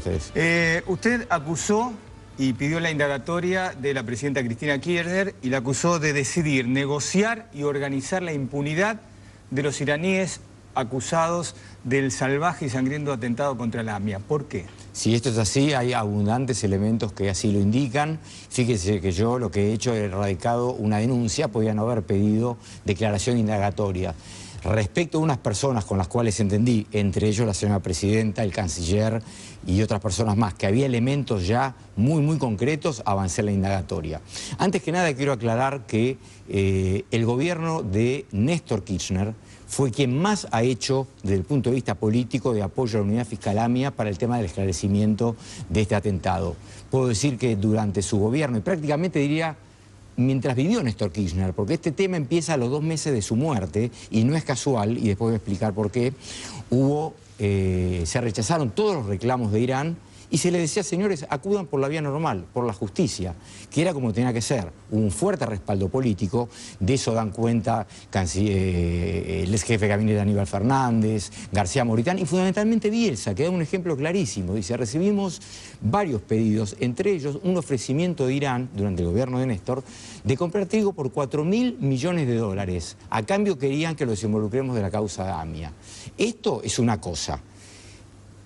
ustedes. Usted acusó y pidió la indagatoria de la presidenta Cristina Kirchner y la acusó de decidir, negociar y organizar la impunidad de los iraníes acusados del salvaje y sangriento atentado contra la AMIA. ¿Por qué? Si esto es así, hay abundantes elementos que así lo indican. Fíjese que yo lo que he hecho es radicado una denuncia, podían haber pedido declaración indagatoria. Respecto a unas personas con las cuales entendí, entre ellos la señora presidenta, el canciller y otras personas más, que había elementos ya muy concretos, avancé en la indagatoria. Antes que nada quiero aclarar que el gobierno de Néstor Kirchner fue quien más ha hecho, desde el punto de vista político, de apoyo a la unidad fiscal AMIA para el tema del esclarecimiento de este atentado. Puedo decir que durante su gobierno, y prácticamente diría mientras vivió Néstor Kirchner, porque este tema empieza a los 2 meses de su muerte, y no es casual, y después voy a explicar por qué, se rechazaron todos los reclamos de Irán, y se les decía, señores, acudan por la vía normal, por la justicia, que era como tenía que ser. Un fuerte respaldo político, de eso dan cuenta el ex jefe de gabinete Aníbal Fernández, García Moritán y fundamentalmente Bielsa, que da un ejemplo clarísimo. Dice, recibimos varios pedidos, entre ellos un ofrecimiento de Irán, durante el gobierno de Néstor, de comprar trigo por 4.000 millones de dólares. A cambio querían que los involucremos de la causa de AMIA. Esto es una cosa.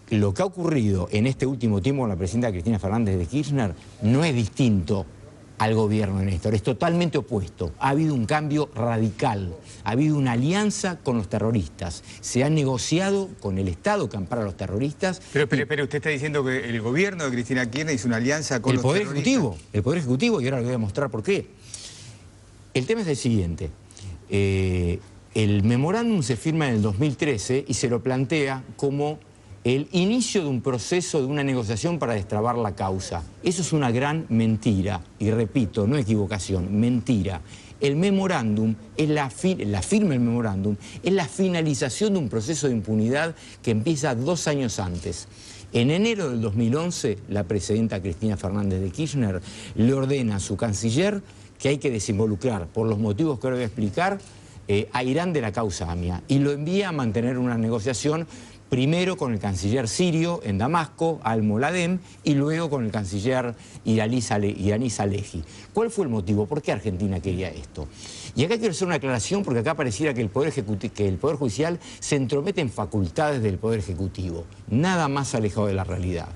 Lo que ha ocurrido en este último tiempo con la presidenta Cristina Fernández de Kirchner no es distinto al gobierno de Néstor, es totalmente opuesto. Ha habido un cambio radical, ha habido una alianza con los terroristas, se ha negociado con el Estado que ampara a los terroristas. Pero usted está diciendo que el gobierno de Cristina Kirchner hizo una alianza con los terroristas. El Poder Ejecutivo, y ahora le voy a mostrar por qué. El tema es el siguiente. El memorándum se firma en el 2013 y se lo plantea como el inicio de un proceso, de una negociación para destrabar la causa. Eso es una gran mentira, y repito, no equivocación, mentira. El memorándum, la firma del memorándum, es la finalización de un proceso de impunidad que empieza 2 años antes. En enero del 2011, la presidenta Cristina Fernández de Kirchner le ordena a su canciller que hay que desinvolucrar, por los motivos que ahora voy a explicar, a Irán de la causa AMIA, y lo envía a mantener una negociación primero con el canciller sirio en Damasco, al-Moladem, y luego con el canciller iraní Salehi. ¿Cuál fue el motivo? ¿Por qué Argentina quería esto? Y acá quiero hacer una aclaración, porque acá pareciera que el Poder Judicial se entromete en facultades del Poder Ejecutivo. Nada más alejado de la realidad.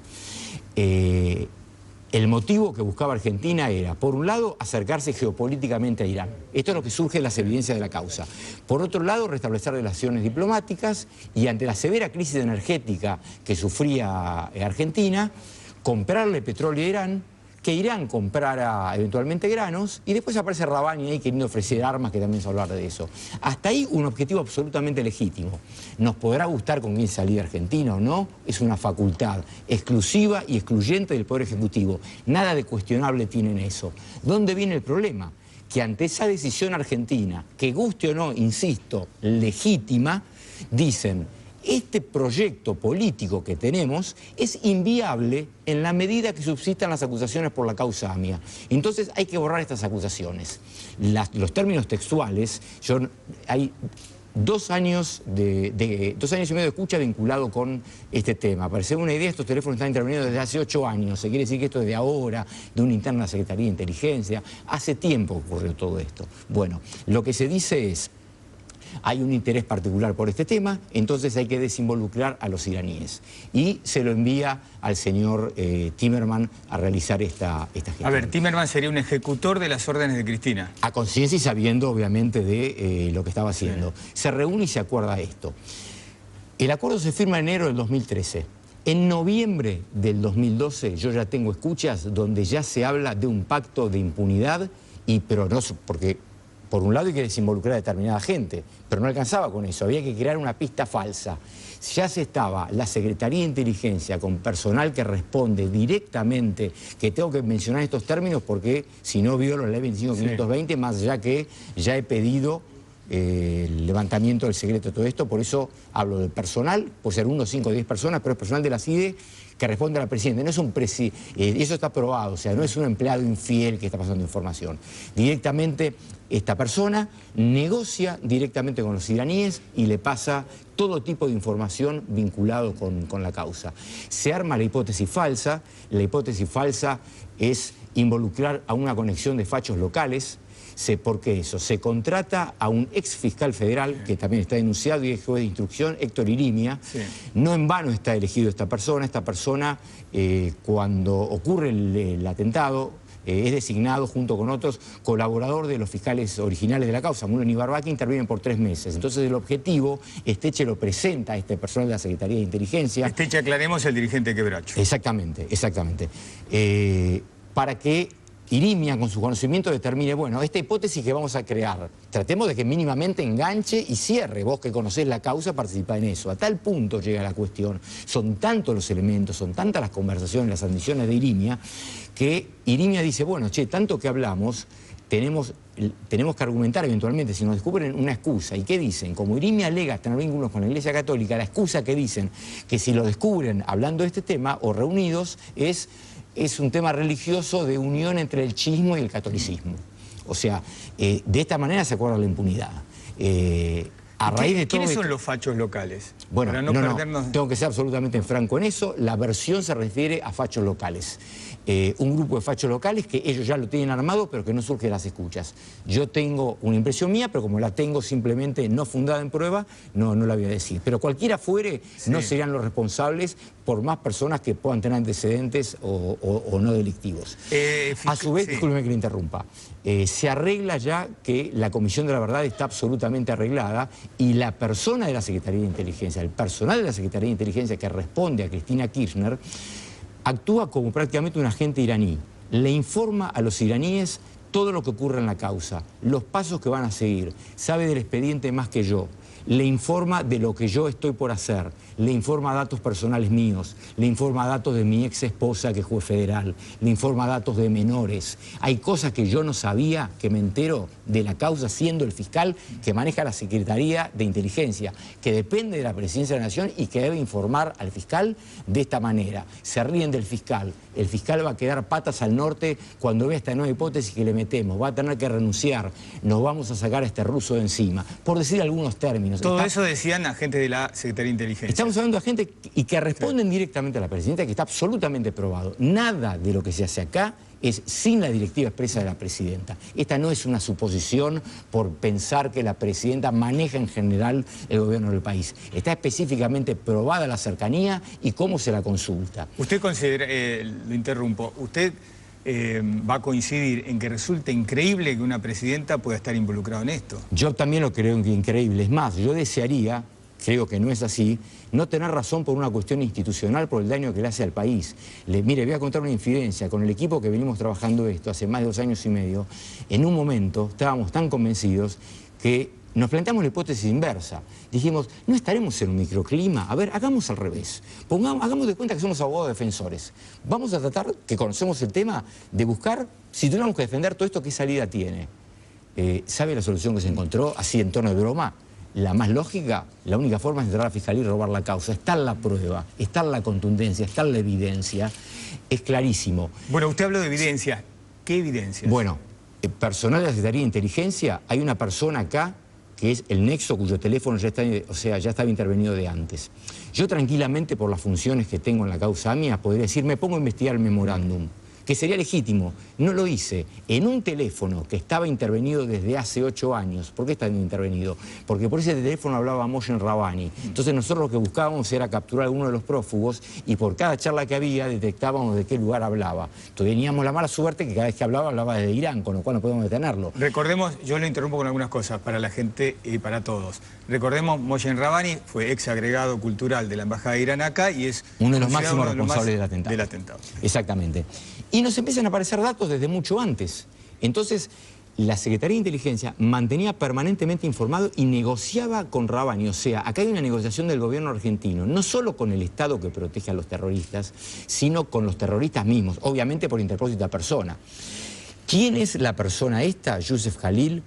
El motivo que buscaba Argentina era, por un lado, acercarse geopolíticamente a Irán. Esto es lo que surge de las evidencias de la causa. Por otro lado, restablecer relaciones diplomáticas y, ante la severa crisis energética que sufría Argentina, comprarle petróleo a Irán, que Irán comprara eventualmente granos, y después aparece Rabani ahí queriendo ofrecer armas, que también se hablar de eso. Hasta ahí un objetivo absolutamente legítimo. Nos podrá gustar con quién salir Argentina o no, es una facultad exclusiva y excluyente del Poder Ejecutivo. Nada de cuestionable tiene en eso. ¿Dónde viene el problema? Que ante esa decisión argentina, que guste o no, insisto, legítima, dicen: este proyecto político que tenemos es inviable en la medida que subsistan las acusaciones por la causa AMIA. Entonces hay que borrar estas acusaciones. Los términos textuales, hay 2 años y medio de escucha vinculado con este tema. Para hacer una idea, estos teléfonos están interviniendo desde hace 8 años. Se quiere decir que esto es de ahora, de una interna Secretaría de Inteligencia. Hace tiempo ocurrió todo esto. Bueno, lo que se dice es: hay un interés particular por este tema, entonces hay que desinvolucrar a los iraníes. Y se lo envía al señor Timerman a realizar esta gestión. A ver, Timerman sería un ejecutor de las órdenes de Cristina. A conciencia y sabiendo, obviamente, de lo que estaba haciendo. Sí. Se reúne y se acuerda esto. El acuerdo se firma en enero del 2013. En noviembre del 2012 yo ya tengo escuchas donde ya se habla de un pacto de impunidad, pero no porque... Por un lado hay que desinvolucrar a determinada gente, pero no alcanzaba con eso, había que crear una pista falsa. Ya se estaba la Secretaría de Inteligencia con personal que responde directamente, que tengo que mencionar estos términos porque si no violo la ley 25.520, más allá que ya he pedido el levantamiento del secreto de todo esto, por eso hablo del personal, puede ser 1, 5, 10 personas, pero es personal de la CIDE que responde a la presidenta, no es un eso está probado, o sea, no es un empleado infiel que está pasando información. Directamente esta persona negocia directamente con los iraníes y le pasa todo tipo de información vinculado con la causa. Se arma la hipótesis falsa es involucrar a una conexión de fachos locales. ¿Por qué eso? Se contrata a un ex fiscal federal, que también está denunciado y es juez de instrucción, Héctor Irimia. Sí. No en vano está elegido esta persona. Esta persona, cuando ocurre el atentado, es designado junto con otros colaborador de los fiscales originales de la causa, Mullen y Barba, que intervienen por 3 meses. Entonces el objetivo, Esteche lo presenta a este personal de la Secretaría de Inteligencia. Esteche, aclaremos, el dirigente Quebracho. Exactamente, exactamente. Para que Irimia, con su conocimiento, determine, bueno, esta hipótesis que vamos a crear, tratemos de que mínimamente enganche y cierre. Vos que conocés la causa, participá en eso. A tal punto llega la cuestión, son tantos los elementos, son tantas las conversaciones, las admisiones de Irimia, que Irimia dice, bueno, che, tanto que hablamos, tenemos que argumentar eventualmente si nos descubren una excusa. ¿Y qué dicen? Como Irimia alega tener vínculos con la Iglesia Católica, la excusa que dicen que si lo descubren hablando de este tema o reunidos es un tema religioso de unión entre el chiismo y el catolicismo. O sea, de esta manera se acuerda la impunidad. A raíz de todo ¿Quiénes son los fachos locales? Bueno, no, tengo que ser absolutamente franco en eso. La versión se refiere a fachos locales. Un grupo de fachos locales que ellos ya lo tienen armado, pero que no surge de las escuchas. Yo tengo una impresión mía, pero como la tengo simplemente no fundada en prueba, no la voy a decir. Pero cualquiera fuere, sí, no serían los responsables por más personas que puedan tener antecedentes o no delictivos. A su vez, discúlpeme que le interrumpa, se arregla ya que la Comisión de la Verdad está absolutamente arreglada y la persona de la Secretaría de Inteligencia, el personal de la Secretaría de Inteligencia que responde a Cristina Kirchner, actúa como prácticamente un agente iraní. Le informa a los iraníes todo lo que ocurre en la causa, los pasos que van a seguir, sabe del expediente más que yo, le informa de lo que yo estoy por hacer, le informa datos personales míos, le informa datos de mi ex esposa que es juez federal, le informa datos de menores. Hay cosas que yo no sabía, que me entero de la causa siendo el fiscal que maneja la Secretaría de Inteligencia, que depende de la Presidencia de la Nación y que debe informar al fiscal de esta manera. Se ríen del fiscal, el fiscal va a quedar patas al norte cuando vea esta nueva hipótesis que le metemos, va a tener que renunciar, nos vamos a sacar a este ruso de encima, por decir algunos términos. Todo eso decían agentes de la Secretaría de Inteligencia. Estamos hablando de agentes y que responden directamente a la presidenta, que está absolutamente probado. Nada de lo que se hace acá es sin la directiva expresa de la presidenta. Esta no es una suposición por pensar que la presidenta maneja en general el gobierno del país. Está específicamente probada la cercanía y cómo se la consulta. Usted considera, lo interrumpo, usted va a coincidir en que resulta increíble que una presidenta pueda estar involucrada en esto. Yo también lo creo increíble. Es más, yo desearía, creo que no es así, no tener razón por una cuestión institucional, por el daño que le hace al país. Mire, voy a contar una infidencia. Con el equipo que venimos trabajando esto hace más de 2 años y medio, en un momento estábamos tan convencidos que nos planteamos la hipótesis inversa. Dijimos, ¿no estaremos en un microclima? A ver, hagamos al revés. Hagamos de cuenta que somos abogados defensores. Vamos a tratar, que conocemos el tema, de buscar, si tuviéramos que defender todo esto, ¿qué salida tiene? ¿Sabe la solución que se encontró, así en tono de broma? La más lógica, la única forma es entrar a la fiscalía y robar la causa. Está en la prueba, está en la contundencia, está en la evidencia. Es clarísimo. Bueno, usted habló de evidencia. ¿Qué evidencias? Bueno, personal de la Secretaría de Inteligencia, hay una persona acá que es el nexo cuyo teléfono ya estaba intervenido de antes. Yo tranquilamente, por las funciones que tengo en la causa mía, podría decir, me pongo a investigar el memorándum, que sería legítimo. No lo hice. En un teléfono que estaba intervenido desde hace 8 años. ¿Por qué está intervenido? Porque por ese teléfono hablaba Moshen Rabani. Entonces nosotros lo que buscábamos era capturar a uno de los prófugos y por cada charla que había detectábamos de qué lugar hablaba. Entonces teníamos la mala suerte que cada vez que hablaba desde Irán, con lo cual no podíamos detenerlo. Recordemos, yo lo interrumpo con algunas cosas para la gente y para todos. Recordemos, Moshen Rabani fue ex agregado cultural de la Embajada de Irán acá y es uno de los máximos responsables del atentado. Exactamente. Y nos empiezan a aparecer datos desde mucho antes. Entonces, la Secretaría de Inteligencia mantenía permanentemente informado y negociaba con Rabani. O sea, acá hay una negociación del gobierno argentino, no solo con el Estado que protege a los terroristas, sino con los terroristas mismos, obviamente por interpósita persona. ¿Quién es la persona esta? Youssef Khalil,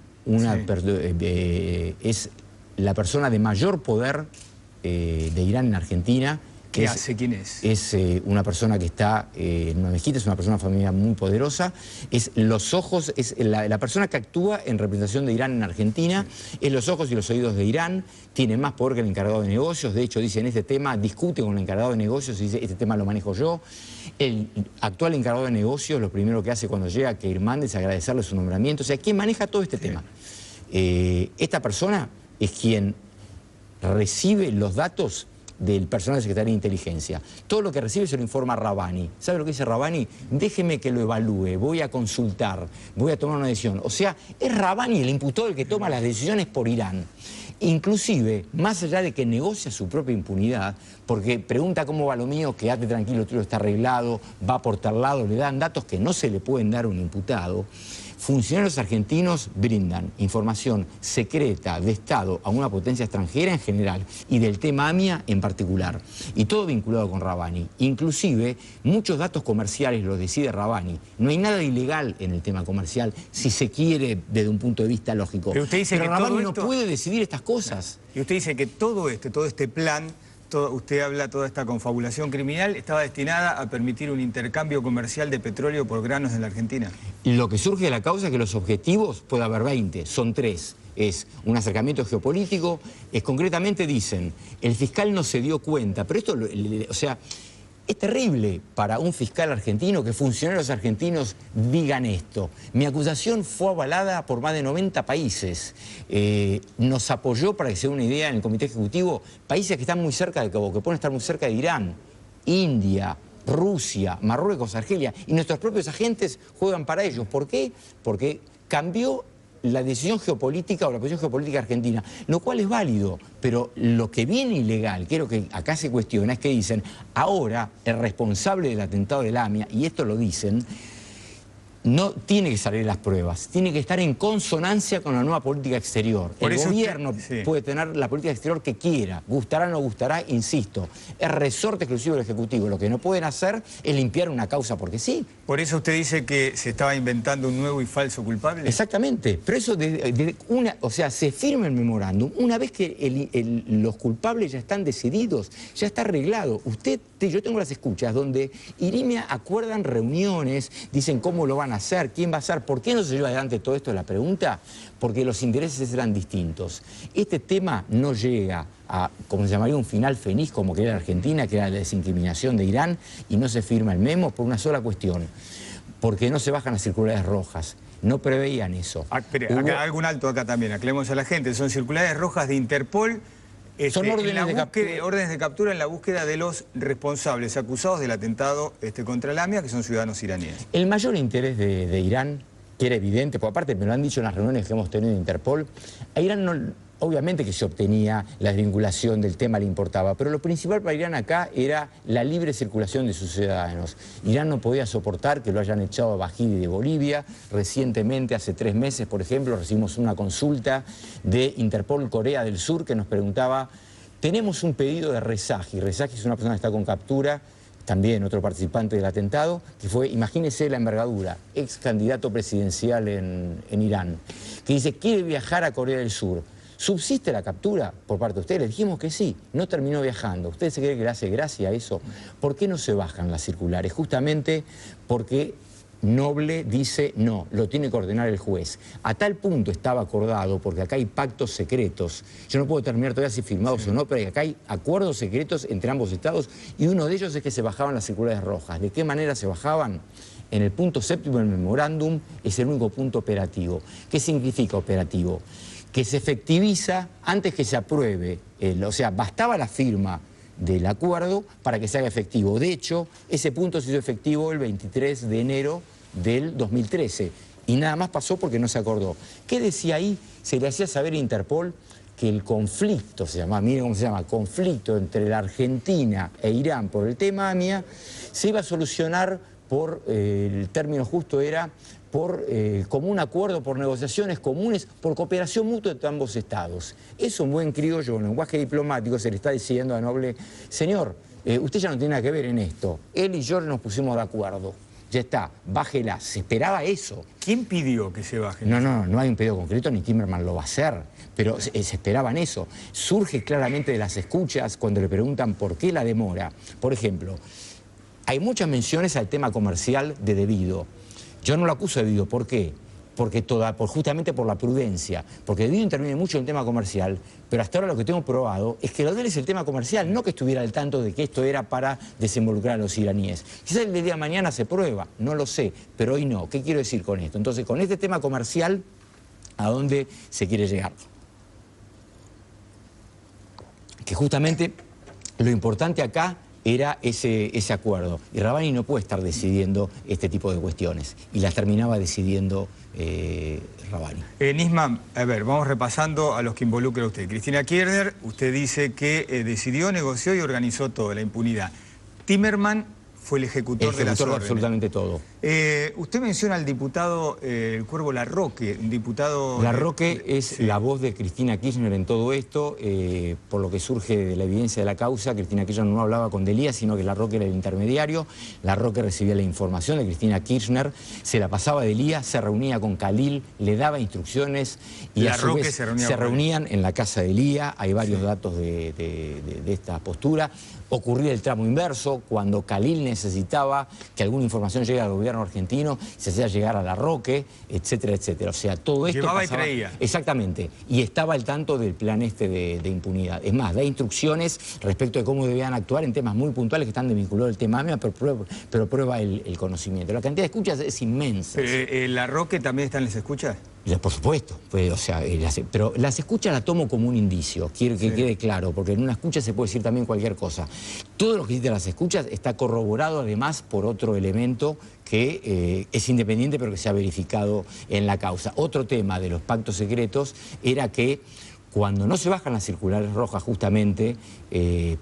es la persona de mayor poder de Irán en Argentina. ¿Qué hace? ¿Quién es? Es una persona que está en una mezquita, es una persona familiar muy poderosa, es los ojos, es la persona que actúa en representación de Irán en Argentina, es los ojos y los oídos de Irán, tiene más poder que el encargado de negocios, de hecho dice en este tema, discute con el encargado de negocios y dice este tema lo manejo yo. El actual encargado de negocios lo primero que hace cuando llega que Irmán es agradecerle su nombramiento, o sea, ¿quién maneja todo este tema? Esta persona es quien recibe los datos del personal de Secretaría de Inteligencia. Todo lo que recibe se lo informa Rabbani. ¿Sabe lo que dice Rabbani? Déjeme que lo evalúe, voy a consultar, voy a tomar una decisión. O sea, es Rabbani el imputado el que toma las decisiones por Irán. Inclusive, más allá de que negocia su propia impunidad, porque pregunta cómo va lo mío, quédate tranquilo, todo está arreglado, va por tal lado, le dan datos que no se le pueden dar a un imputado. Funcionarios argentinos brindan información secreta de Estado a una potencia extranjera en general y del tema AMIA en particular. Y todo vinculado con Rabbani. Inclusive, muchos datos comerciales los decide Rabbani. No hay nada ilegal en el tema comercial si se quiere desde un punto de vista lógico. Pero usted dice que Rabbani no puede decidir estas cosas. Y usted dice que todo este plan, usted habla toda esta confabulación criminal, estaba destinada a permitir un intercambio comercial de petróleo por granos en la Argentina. Lo que surge de la causa es que los objetivos, puede haber 20, son 3. Es un acercamiento geopolítico, concretamente dicen, el fiscal no se dio cuenta, pero esto, o sea, es terrible para un fiscal argentino que funcionarios argentinos digan esto. Mi acusación fue avalada por más de 90 países. Nos apoyó, para que se dé una idea, en el Comité Ejecutivo, países que están muy cerca de Cabo, que pueden estar muy cerca de Irán, India, Rusia, Marruecos, Argelia, y nuestros propios agentes juegan para ellos. ¿Por qué? Porque cambió la decisión geopolítica o la posición geopolítica argentina, lo cual es válido, pero lo que viene ilegal, creo que acá se cuestiona, es que dicen, ahora el responsable del atentado del AMIA, y esto lo dicen, no tiene que salir las pruebas, tiene que estar en consonancia con la nueva política exterior. El gobierno puede tener la política exterior que quiera, gustará o no gustará, insisto, es resorte exclusivo del Ejecutivo. Lo que no pueden hacer es limpiar una causa porque sí. ¿Por eso usted dice que se estaba inventando un nuevo y falso culpable? Exactamente, pero eso o sea, se firma el memorándum, una vez que los culpables ya están decididos, ya está arreglado. Yo tengo las escuchas donde Irimia acuerdan reuniones, dicen cómo lo van a hacer, quién va a hacer, ¿por qué no se lleva adelante todo esto? La pregunta, porque los intereses eran distintos. Este tema no llega a, como se llamaría, un final feliz como que era Argentina, que era la desincriminación de Irán, y no se firma el memo por una sola cuestión, porque no se bajan las circulares rojas. No preveían eso. Acá, algún alto acá también, aclaremos a la gente, son circulares rojas de Interpol. Son órdenes de captura en la búsqueda de los responsables acusados del atentado contra el AMIA, que son ciudadanos iraníes. El mayor interés de Irán, que era evidente, porque aparte me lo han dicho en las reuniones que hemos tenido en Interpol, a Irán no, obviamente que se obtenía la desvinculación del tema, le importaba, pero lo principal para Irán acá era la libre circulación de sus ciudadanos. Irán no podía soportar que lo hayan echado a Bajidi de Bolivia. Recientemente, hace 3 meses, por ejemplo, recibimos una consulta de Interpol Corea del Sur que nos preguntaba, tenemos un pedido de Rezaji. Rezaji es una persona que está con captura, también otro participante del atentado, que fue, imagínese la envergadura, ex candidato presidencial en Irán, que dice, quiere viajar a Corea del Sur. ¿Subsiste la captura por parte de ustedes? Les dijimos que sí, no terminó viajando. ¿Ustedes se creen que le hace gracia a eso? ¿Por qué no se bajan las circulares? Justamente porque Noble dice no, lo tiene que ordenar el juez. A tal punto estaba acordado, porque acá hay pactos secretos. Yo no puedo terminar todavía si firmados o no, pero acá hay acuerdos secretos entre ambos estados y uno de ellos es que se bajaban las circulares rojas. ¿De qué manera se bajaban? En el punto 7º del memorándum es el único punto operativo. ¿Qué significa operativo? Que se efectiviza antes que se apruebe, o sea, bastaba la firma del acuerdo para que se haga efectivo. De hecho, ese punto se hizo efectivo el 23 de enero del 2013 y nada más pasó porque no se acordó. ¿Qué decía ahí? Se le hacía saber a Interpol que el conflicto, se llama, miren cómo se llama, conflicto entre la Argentina e Irán por el tema AMIA, se iba a solucionar por, el término justo era, por común acuerdo, por negociaciones comunes, por cooperación mutua de ambos estados. Eso en buen criollo, en lenguaje diplomático, se le está diciendo a Noble, señor, usted ya no tiene nada que ver en esto. Él y yo nos pusimos de acuerdo. ya está, bájela. Se esperaba eso. ¿Quién pidió que se baje? No hay un pedido concreto, ni Timerman lo va a hacer, pero se esperaban eso. Surge claramente de las escuchas cuando le preguntan por qué la demora. Por ejemplo, hay muchas menciones al tema comercial de Debido. Yo no lo acuso de Debido, ¿por qué? Porque justamente por la prudencia, porque Debido interviene mucho en el tema comercial, pero hasta ahora lo que tengo probado es que lo de él es el tema comercial, no que estuviera al tanto de que esto era para desinvolucrar a los iraníes. Quizás el día de mañana se prueba, no lo sé, pero hoy no. ¿Qué quiero decir con esto? Entonces, con este tema comercial, ¿a dónde se quiere llegar? Que justamente lo importante acá era ese acuerdo. Y Rabbani no puede estar decidiendo este tipo de cuestiones. Y las terminaba decidiendo Rabbani. Nisman, a ver, vamos repasando a los que involucra usted. Cristina Kirchner, usted dice que decidió, negoció y organizó todo, la impunidad. Timerman fue el ejecutor de las órdenes. Absolutamente todo. Usted menciona al diputado el Cuervo Larroque, un diputado... Larroque es sí, la voz de Cristina Kirchner en todo esto, por lo que surge de la evidencia de la causa. Cristina Kirchner no hablaba con Delía, sino que Larroque era el intermediario. Larroque recibía la información de Cristina Kirchner, se la pasaba a Delía, se reunía con Khalil, le daba instrucciones y a su vez se reunían en la casa de Delía. Hay varios datos de esta postura. Ocurría el tramo inverso, cuando Khalil necesitaba que alguna información llegue al gobierno argentino, se hacía llegar a Larroque, etcétera, etcétera. O sea, todo esto llevaba pasaba, y traía. Exactamente, y estaba al tanto del plan este de impunidad. Es más, da instrucciones respecto de cómo debían actuar en temas muy puntuales que están desvinculados del tema AMIA, pero prueba el conocimiento. La cantidad de escuchas es inmensa. ¿Larroque también está en las escuchas? Por supuesto, pues, o sea, pero las escuchas las tomo como un indicio, quiero que quede claro, porque en una escucha se puede decir también cualquier cosa. Todo lo que dice las escuchas está corroborado además por otro elemento que es independiente pero que se ha verificado en la causa. Otro tema de los pactos secretos era que cuando no se bajan las circulares rojas justamente,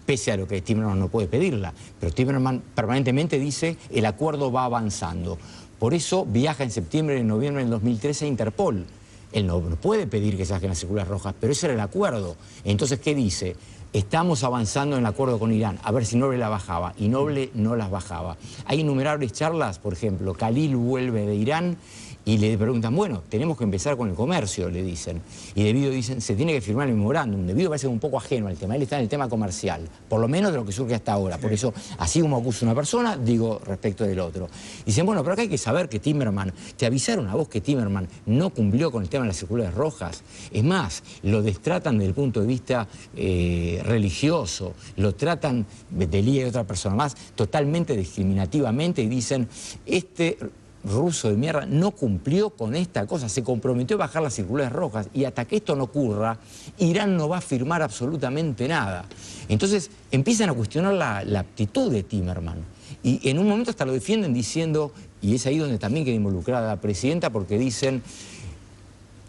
pese a lo que Timerman no puede pedirla, pero Timerman permanentemente dice el acuerdo va avanzando. Por eso viaja en septiembre y en noviembre del 2013 a Interpol. Él no puede pedir que se saquen las circulares rojas, pero ese era el acuerdo. Entonces, ¿qué dice? Estamos avanzando en el acuerdo con Irán, a ver si Noble la bajaba, y Noble no las bajaba. Hay innumerables charlas, por ejemplo, Khalil vuelve de Irán y le preguntan, bueno, tenemos que empezar con el comercio, le dicen. Y Debido dicen, se tiene que firmar el memorándum. Debido parece un poco ajeno al tema, él está en el tema comercial, por lo menos de lo que surge hasta ahora. Por eso, así como acusa una persona, digo respecto del otro. Dicen, bueno, pero acá hay que saber que Timerman, te avisaron a vos que Timerman no cumplió con el tema de las circulares rojas. Es más, lo destratan desde el punto de vista religioso, lo tratan, Delía y otra persona más, totalmente discriminativamente y dicen, este ruso de mierda no cumplió con esta cosa, se comprometió a bajar las circulares rojas y hasta que esto no ocurra, Irán no va a firmar absolutamente nada. Entonces empiezan a cuestionar la aptitud de Timerman y en un momento hasta lo defienden diciendo, y es ahí donde también queda involucrada la presidenta porque dicen,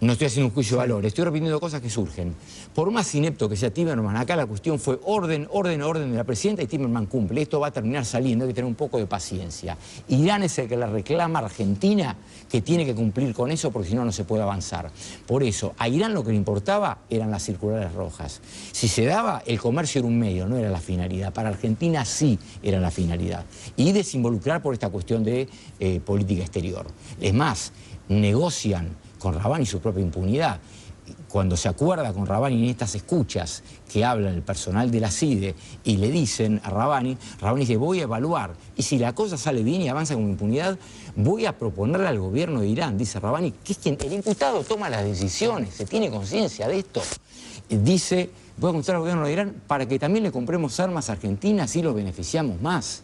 no estoy haciendo un juicio de valor, estoy repitiendo cosas que surgen. Por más inepto que sea Timerman, acá la cuestión fue orden de la presidenta y Timerman cumple. Esto va a terminar saliendo, hay que tener un poco de paciencia. Irán es el que le reclama a Argentina que tiene que cumplir con eso porque si no, no se puede avanzar. Por eso, a Irán lo que le importaba eran las circulares rojas. Si se daba, el comercio era un medio, no era la finalidad. Para Argentina sí era la finalidad. Y desinvolucrar por esta cuestión de política exterior. Es más, negocian con Rabbani su propia impunidad. Cuando se acuerda con Rabbani en estas escuchas que habla el personal de la CIDE y le dicen a Rabbani dice, voy a evaluar y si la cosa sale bien y avanza con impunidad, voy a proponerle al gobierno de Irán, dice Rabbani, que es quien el imputado toma las decisiones, se tiene conciencia de esto. Dice, voy a consultar al gobierno de Irán para que también le compremos armas a Argentina, así lo beneficiamos más.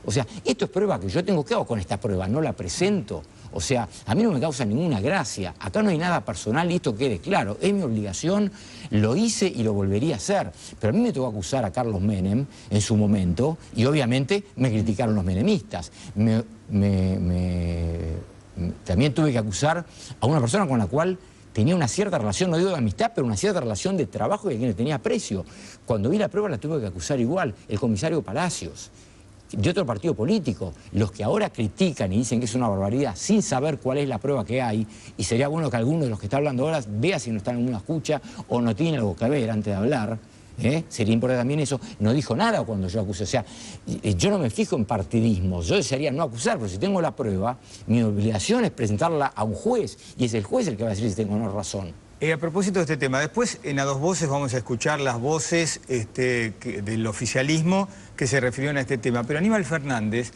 O sea, esto es prueba que yo tengo. ¿Qué hago con esta prueba? No la presento. O sea, a mí no me causa ninguna gracia. Acá no hay nada personal y esto quede claro. Es mi obligación, lo hice y lo volvería a hacer. Pero a mí me tocó acusar a Carlos Menem en su momento y obviamente me criticaron los menemistas. También tuve que acusar a una persona con la cual tenía una cierta relación, no digo de amistad, pero una cierta relación de trabajo y a quien le tenía aprecio. Cuando vi la prueba la tuve que acusar igual, el comisario Palacios, de otro partido político, los que ahora critican y dicen que es una barbaridad sin saber cuál es la prueba que hay, y sería bueno que alguno de los que está hablando ahora vea si no está en ninguna escucha o no tiene algo que ver antes de hablar, Sería importante también eso. No dijo nada cuando yo acusé. O sea, yo no me fijo en partidismos. Yo desearía no acusar, pero si tengo la prueba, mi obligación es presentarla a un juez. Y es el juez el que va a decir si tengo o no razón. A propósito de este tema, después en A Dos Voces vamos a escuchar las voces del oficialismo que se refirieron a este tema. Pero Aníbal Fernández,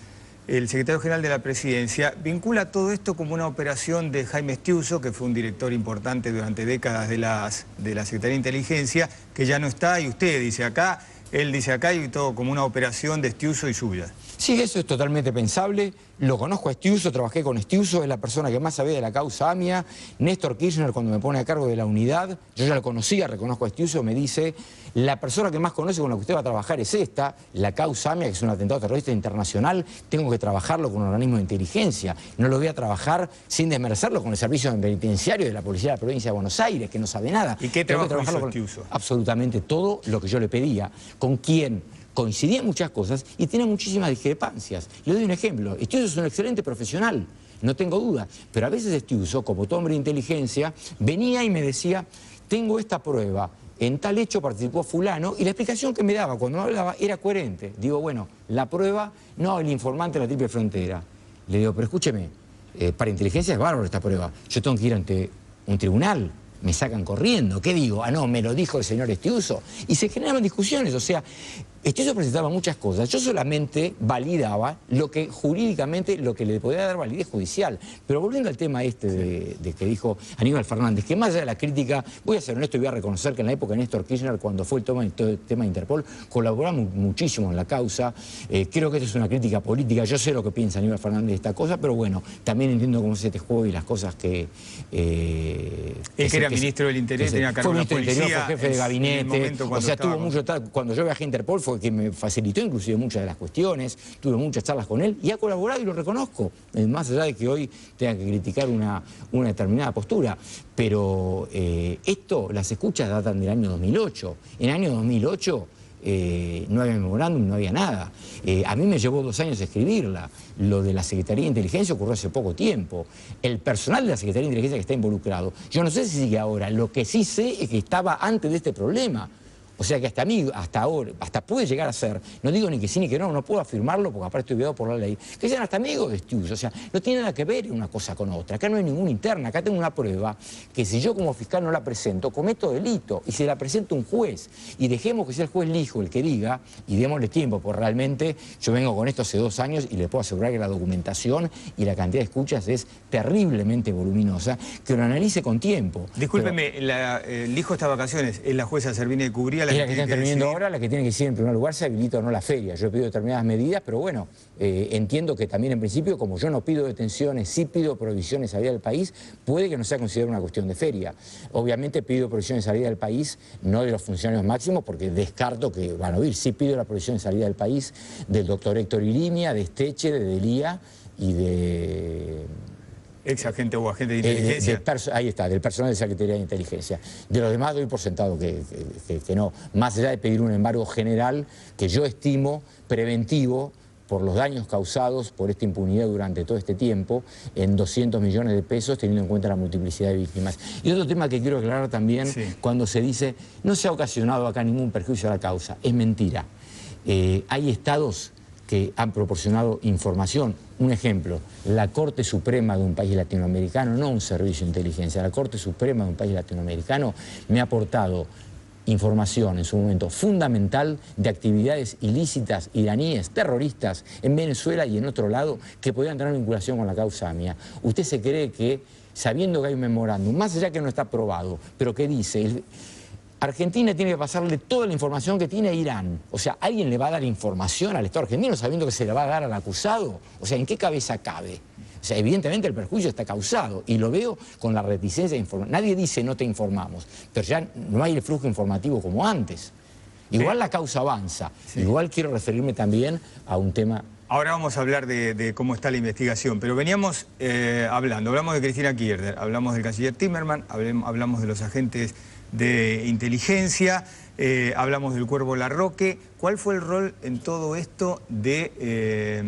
el secretario general de la Presidencia, vincula todo esto como una operación de Jaime Estiuso, que fue un director importante durante décadas de la Secretaría de Inteligencia, que ya no está, y usted dice acá, él dice acá, y todo como una operación de Estiuso y suya. Sí, eso es totalmente pensable. Lo conozco a Estiuso, trabajé con Estiuso, es la persona que más sabía de la causa AMIA. Néstor Kirchner, cuando me pone a cargo de la unidad, yo ya lo conocía, reconozco a Estiuso, me dice, la persona que más conoce con la que usted va a trabajar es esta, la causa AMIA, que es un atentado terrorista internacional, tengo que trabajarlo con un organismo de inteligencia, no lo voy a trabajar sin desmerecerlo con el servicio penitenciario de la Policía de la Provincia de Buenos Aires, que no sabe nada. ¿Y qué trabajo hizo Estiuso? Absolutamente todo lo que yo le pedía. ¿Con quién? Coincidían muchas cosas y tiene muchísimas discrepancias. Le doy un ejemplo. Estiuso es un excelente profesional, no tengo duda, pero a veces Estiuso, como todo hombre de inteligencia, venía y me decía, tengo esta prueba, en tal hecho participó fulano, y la explicación que me daba cuando me hablaba era coherente. Digo, bueno, la prueba, no el informante de la triple frontera. Le digo, pero escúcheme, para inteligencia es bárbaro esta prueba. Yo tengo que ir ante un tribunal. Me sacan corriendo. ¿Qué digo? Ah, no, me lo dijo el señor Estiuso. Y se generaban discusiones, o sea, Estiuso presentaba muchas cosas. Yo solamente validaba lo que jurídicamente, lo que le podía dar validez judicial. Pero volviendo al tema de que dijo Aníbal Fernández, que más allá de la crítica, voy a ser honesto y voy a reconocer que en la época de Néstor Kirchner, cuando fue todo el tema de Interpol, colaboramos muchísimo en la causa. Creo que esto es una crítica política. Yo sé lo que piensa Aníbal Fernández de esta cosa, pero bueno, también entiendo cómo es este juego y las cosas que... Es que era ministro del Interior, tenía cargo de la policía, fue jefe de gabinete, o sea, tuvo mucho... Cuando yo viajé a Interpol fue que me facilitó inclusive muchas de las cuestiones, tuve muchas charlas con él y ha colaborado y lo reconozco, más allá de que hoy tenga que criticar una determinada postura. Pero las escuchas datan del año 2008. En el año 2008 no había memorándum, no había nada. A mí me llevó 2 años escribirla. Lo de la Secretaría de Inteligencia ocurrió hace poco tiempo. El personal de la Secretaría de Inteligencia que está involucrado, yo no sé si sigue ahora, lo que sí sé es que estaba antes de este problema. O sea que hasta ahora, hasta puede llegar a ser, no digo ni que sí ni que no puedo afirmarlo porque aparte estoy obligado por la ley, que sean hasta amigos de Estiuso. O sea, no tiene nada que ver una cosa con otra. Acá no hay ninguna interna, acá tengo una prueba que si yo como fiscal no la presento, cometo delito y se la presenta un juez. Y dejemos que sea el juez Lijo el que diga y démosle tiempo, porque realmente yo vengo con esto hace 2 años y les puedo asegurar que la documentación y la cantidad de escuchas es terriblemente voluminosa, que lo analice con tiempo. Discúlpeme, Lijo está de vacaciones, es la jueza Servini de Cubría. Es la que está interviniendo ahora, la que tiene que decir en primer lugar si habilita o no la feria. Yo he pedido determinadas medidas, pero bueno, entiendo que también en principio, como yo no pido detenciones, sí pido prohibiciones de salida del país, puede que no sea considerada una cuestión de feria. Obviamente pido prohibiciones de salida del país, no de los funcionarios máximos, porque descarto que van a oír. Sí pido la prohibición de salida del país del doctor Héctor Irimia, de Esteche, de Delía y de... Ex agente o agente de inteligencia. Ahí está, del personal de Secretaría de Inteligencia. De los demás doy por sentado que no. Más allá de pedir un embargo general que yo estimo preventivo por los daños causados por esta impunidad durante todo este tiempo en 200 millones de pesos, teniendo en cuenta la multiplicidad de víctimas. Y otro tema que quiero aclarar también, cuando se dice no se ha ocasionado acá ningún perjuicio a la causa, es mentira. Hay estados que han proporcionado información. Un ejemplo, la Corte Suprema de un país latinoamericano, no un servicio de inteligencia, la Corte Suprema de un país latinoamericano me ha aportado información en su momento fundamental de actividades ilícitas iraníes, terroristas en Venezuela y en otro lado que podían tener vinculación con la causa AMIA. ¿Usted se cree que, sabiendo que hay un memorándum, más allá que no está aprobado, pero que dice... Argentina tiene que pasarle toda la información que tiene a Irán. O sea, ¿alguien le va a dar información al Estado argentino sabiendo que se la va a dar al acusado? O sea, ¿en qué cabeza cabe? O sea, evidentemente el perjuicio está causado y lo veo con la reticencia de informar. Nadie dice no te informamos, pero ya no hay el flujo informativo como antes. Igual la causa avanza. Igual quiero referirme también a un tema... Ahora vamos a hablar de cómo está la investigación, pero veníamos hablamos de Cristina Kirchner, hablamos del canciller Timmermans, hablamos de los agentes de inteligencia, hablamos del Cuervo Larroque. ¿Cuál fue el rol en todo esto de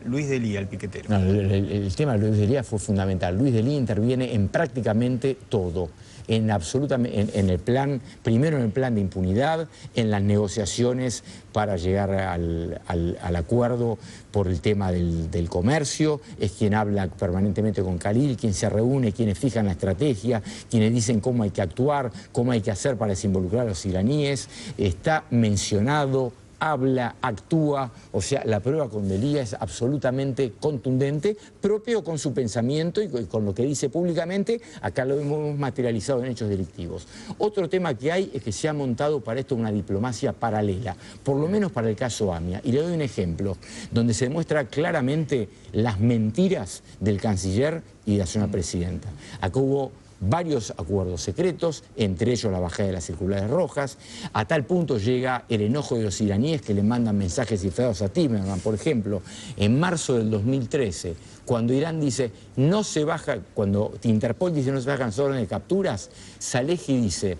Luis Delía, el piquetero? No, el tema de Luis Delía fue fundamental. Luis Delía interviene en prácticamente todo. En el plan, primero en el plan de impunidad, en las negociaciones para llegar al acuerdo por el tema del comercio, es quien habla permanentemente con Khalil, quien se reúne, quienes fijan la estrategia, quienes dicen cómo hay que actuar, cómo hay que hacer para desinvolucrar a los iraníes. Está mencionado, habla, actúa, o sea, la prueba con Delía es absolutamente contundente, propio con su pensamiento y con lo que dice públicamente. Acá lo hemos materializado en hechos delictivos. Otro tema que hay es que se ha montado para esto una diplomacia paralela, por lo menos para el caso AMIA. Y le doy un ejemplo, donde se demuestra claramente las mentiras del canciller y de la señora presidenta. Acá hubo varios acuerdos secretos, entre ellos la bajada de las circulares rojas. A tal punto llega el enojo de los iraníes que le mandan mensajes cifrados a Timerman. Por ejemplo, en marzo del 2013, cuando Irán dice no se baja, cuando Interpol dice no se bajan solo de capturas, Salehi dice: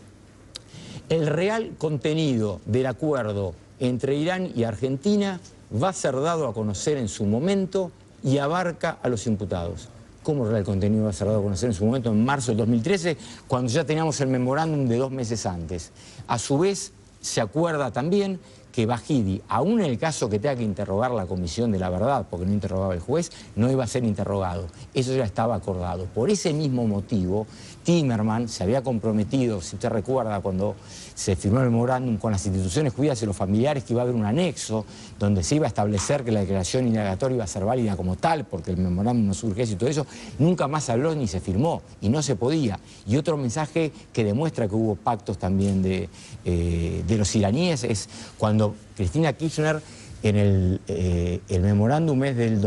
el real contenido del acuerdo entre Irán y Argentina va a ser dado a conocer en su momento y abarca a los imputados. ¿Cómo el contenido va a ser dado a conocer en su momento, en marzo del 2013, cuando ya teníamos el memorándum de 2 meses antes? A su vez, se acuerda también que Bahidi, aún en el caso que tenga que interrogar la Comisión de la Verdad, porque no interrogaba el juez, no iba a ser interrogado. Eso ya estaba acordado. Por ese mismo motivo, Timerman se había comprometido, si usted recuerda, cuando se firmó el memorándum con las instituciones judías y los familiares, que iba a haber un anexo donde se iba a establecer que la declaración indagatoria iba a ser válida como tal, porque el memorándum no surge y todo eso. Nunca más habló ni se firmó, y no se podía. Y otro mensaje que demuestra que hubo pactos también de los iraníes es cuando Cristina Kirchner, en el memorándum es del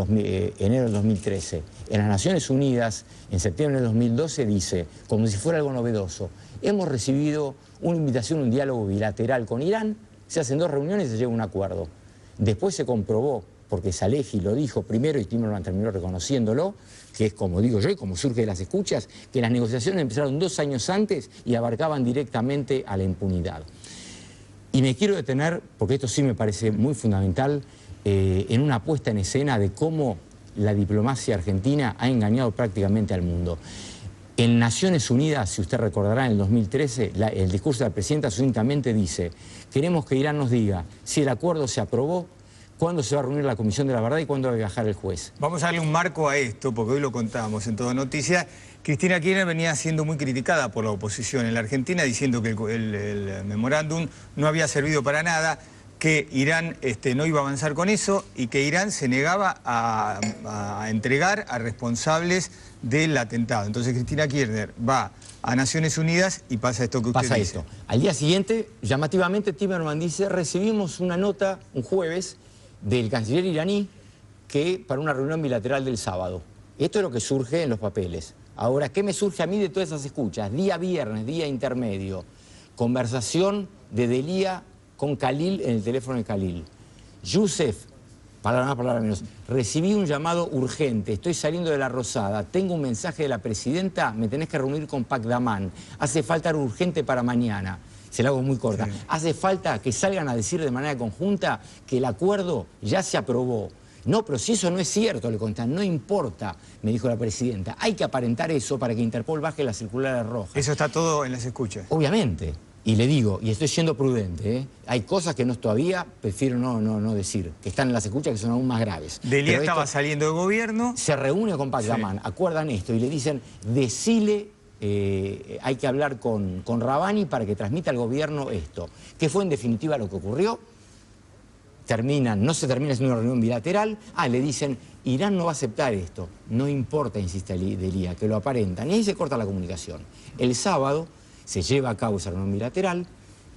enero del 2013, en las Naciones Unidas, en septiembre del 2012, dice, como si fuera algo novedoso: hemos recibido una invitación a un diálogo bilateral con Irán, se hacen 2 reuniones y se llega a un acuerdo. Después se comprobó, porque Salehi lo dijo primero y Timerman terminó reconociéndolo, que es como digo yo y como surge de las escuchas, que las negociaciones empezaron 2 años antes y abarcaban directamente a la impunidad. Y me quiero detener, porque esto sí me parece muy fundamental, en una puesta en escena de cómo la diplomacia argentina ha engañado prácticamente al mundo. En Naciones Unidas, si usted recordará, en el 2013, el discurso de la presidenta sucintamente dice: queremos que Irán nos diga si el acuerdo se aprobó, cuándo se va a reunir la Comisión de la Verdad y cuándo va a viajar el juez. Vamos a darle un marco a esto, porque hoy lo contábamos en Todo Noticias. Cristina Kirchner venía siendo muy criticada por la oposición en la Argentina, diciendo que el memorándum no había servido para nada, que Irán no iba a avanzar con eso y que Irán se negaba a entregar a responsables del atentado. Entonces Cristina Kirchner va a Naciones Unidas y pasa esto que usted dice. Pasa esto. Al día siguiente, llamativamente, Timerman dice: recibimos una nota un jueves del canciller iraní para una reunión bilateral del sábado. Esto es lo que surge en los papeles. Ahora, ¿qué me surge a mí de todas esas escuchas? Día viernes, día intermedio, conversación de Delía con Khalil en el teléfono de Khalil. Youssef, palabra más, palabra menos, recibí un llamado urgente, estoy saliendo de la Rosada, tengo un mensaje de la presidenta, me tenés que reunir con Pacdaman, hace falta algo urgente para mañana. Se la hago muy corta. Sí. Hace falta que salgan a decir de manera conjunta que el acuerdo ya se aprobó. No, pero si eso no es cierto, le contestan, no importa, me dijo la presidenta. Hay que aparentar eso para que Interpol baje las circulares rojas. Eso está todo en las escuchas. Obviamente. Y le digo, y estoy siendo prudente, hay cosas que todavía prefiero no decir, que están en las escuchas que son aún más graves. Delía estaba saliendo de gobierno. Se reúne con Pacdaman, sí. Acuerdan esto y le dicen, decile, hay que hablar con Rabani para que transmita al gobierno esto. ¿Qué fue en definitiva lo que ocurrió? No se termina siendo una reunión bilateral. Le dicen, Irán no va a aceptar esto. No importa, insiste Delía, que lo aparentan. Y ahí se corta la comunicación. El sábado se lleva a cabo esa reunión bilateral,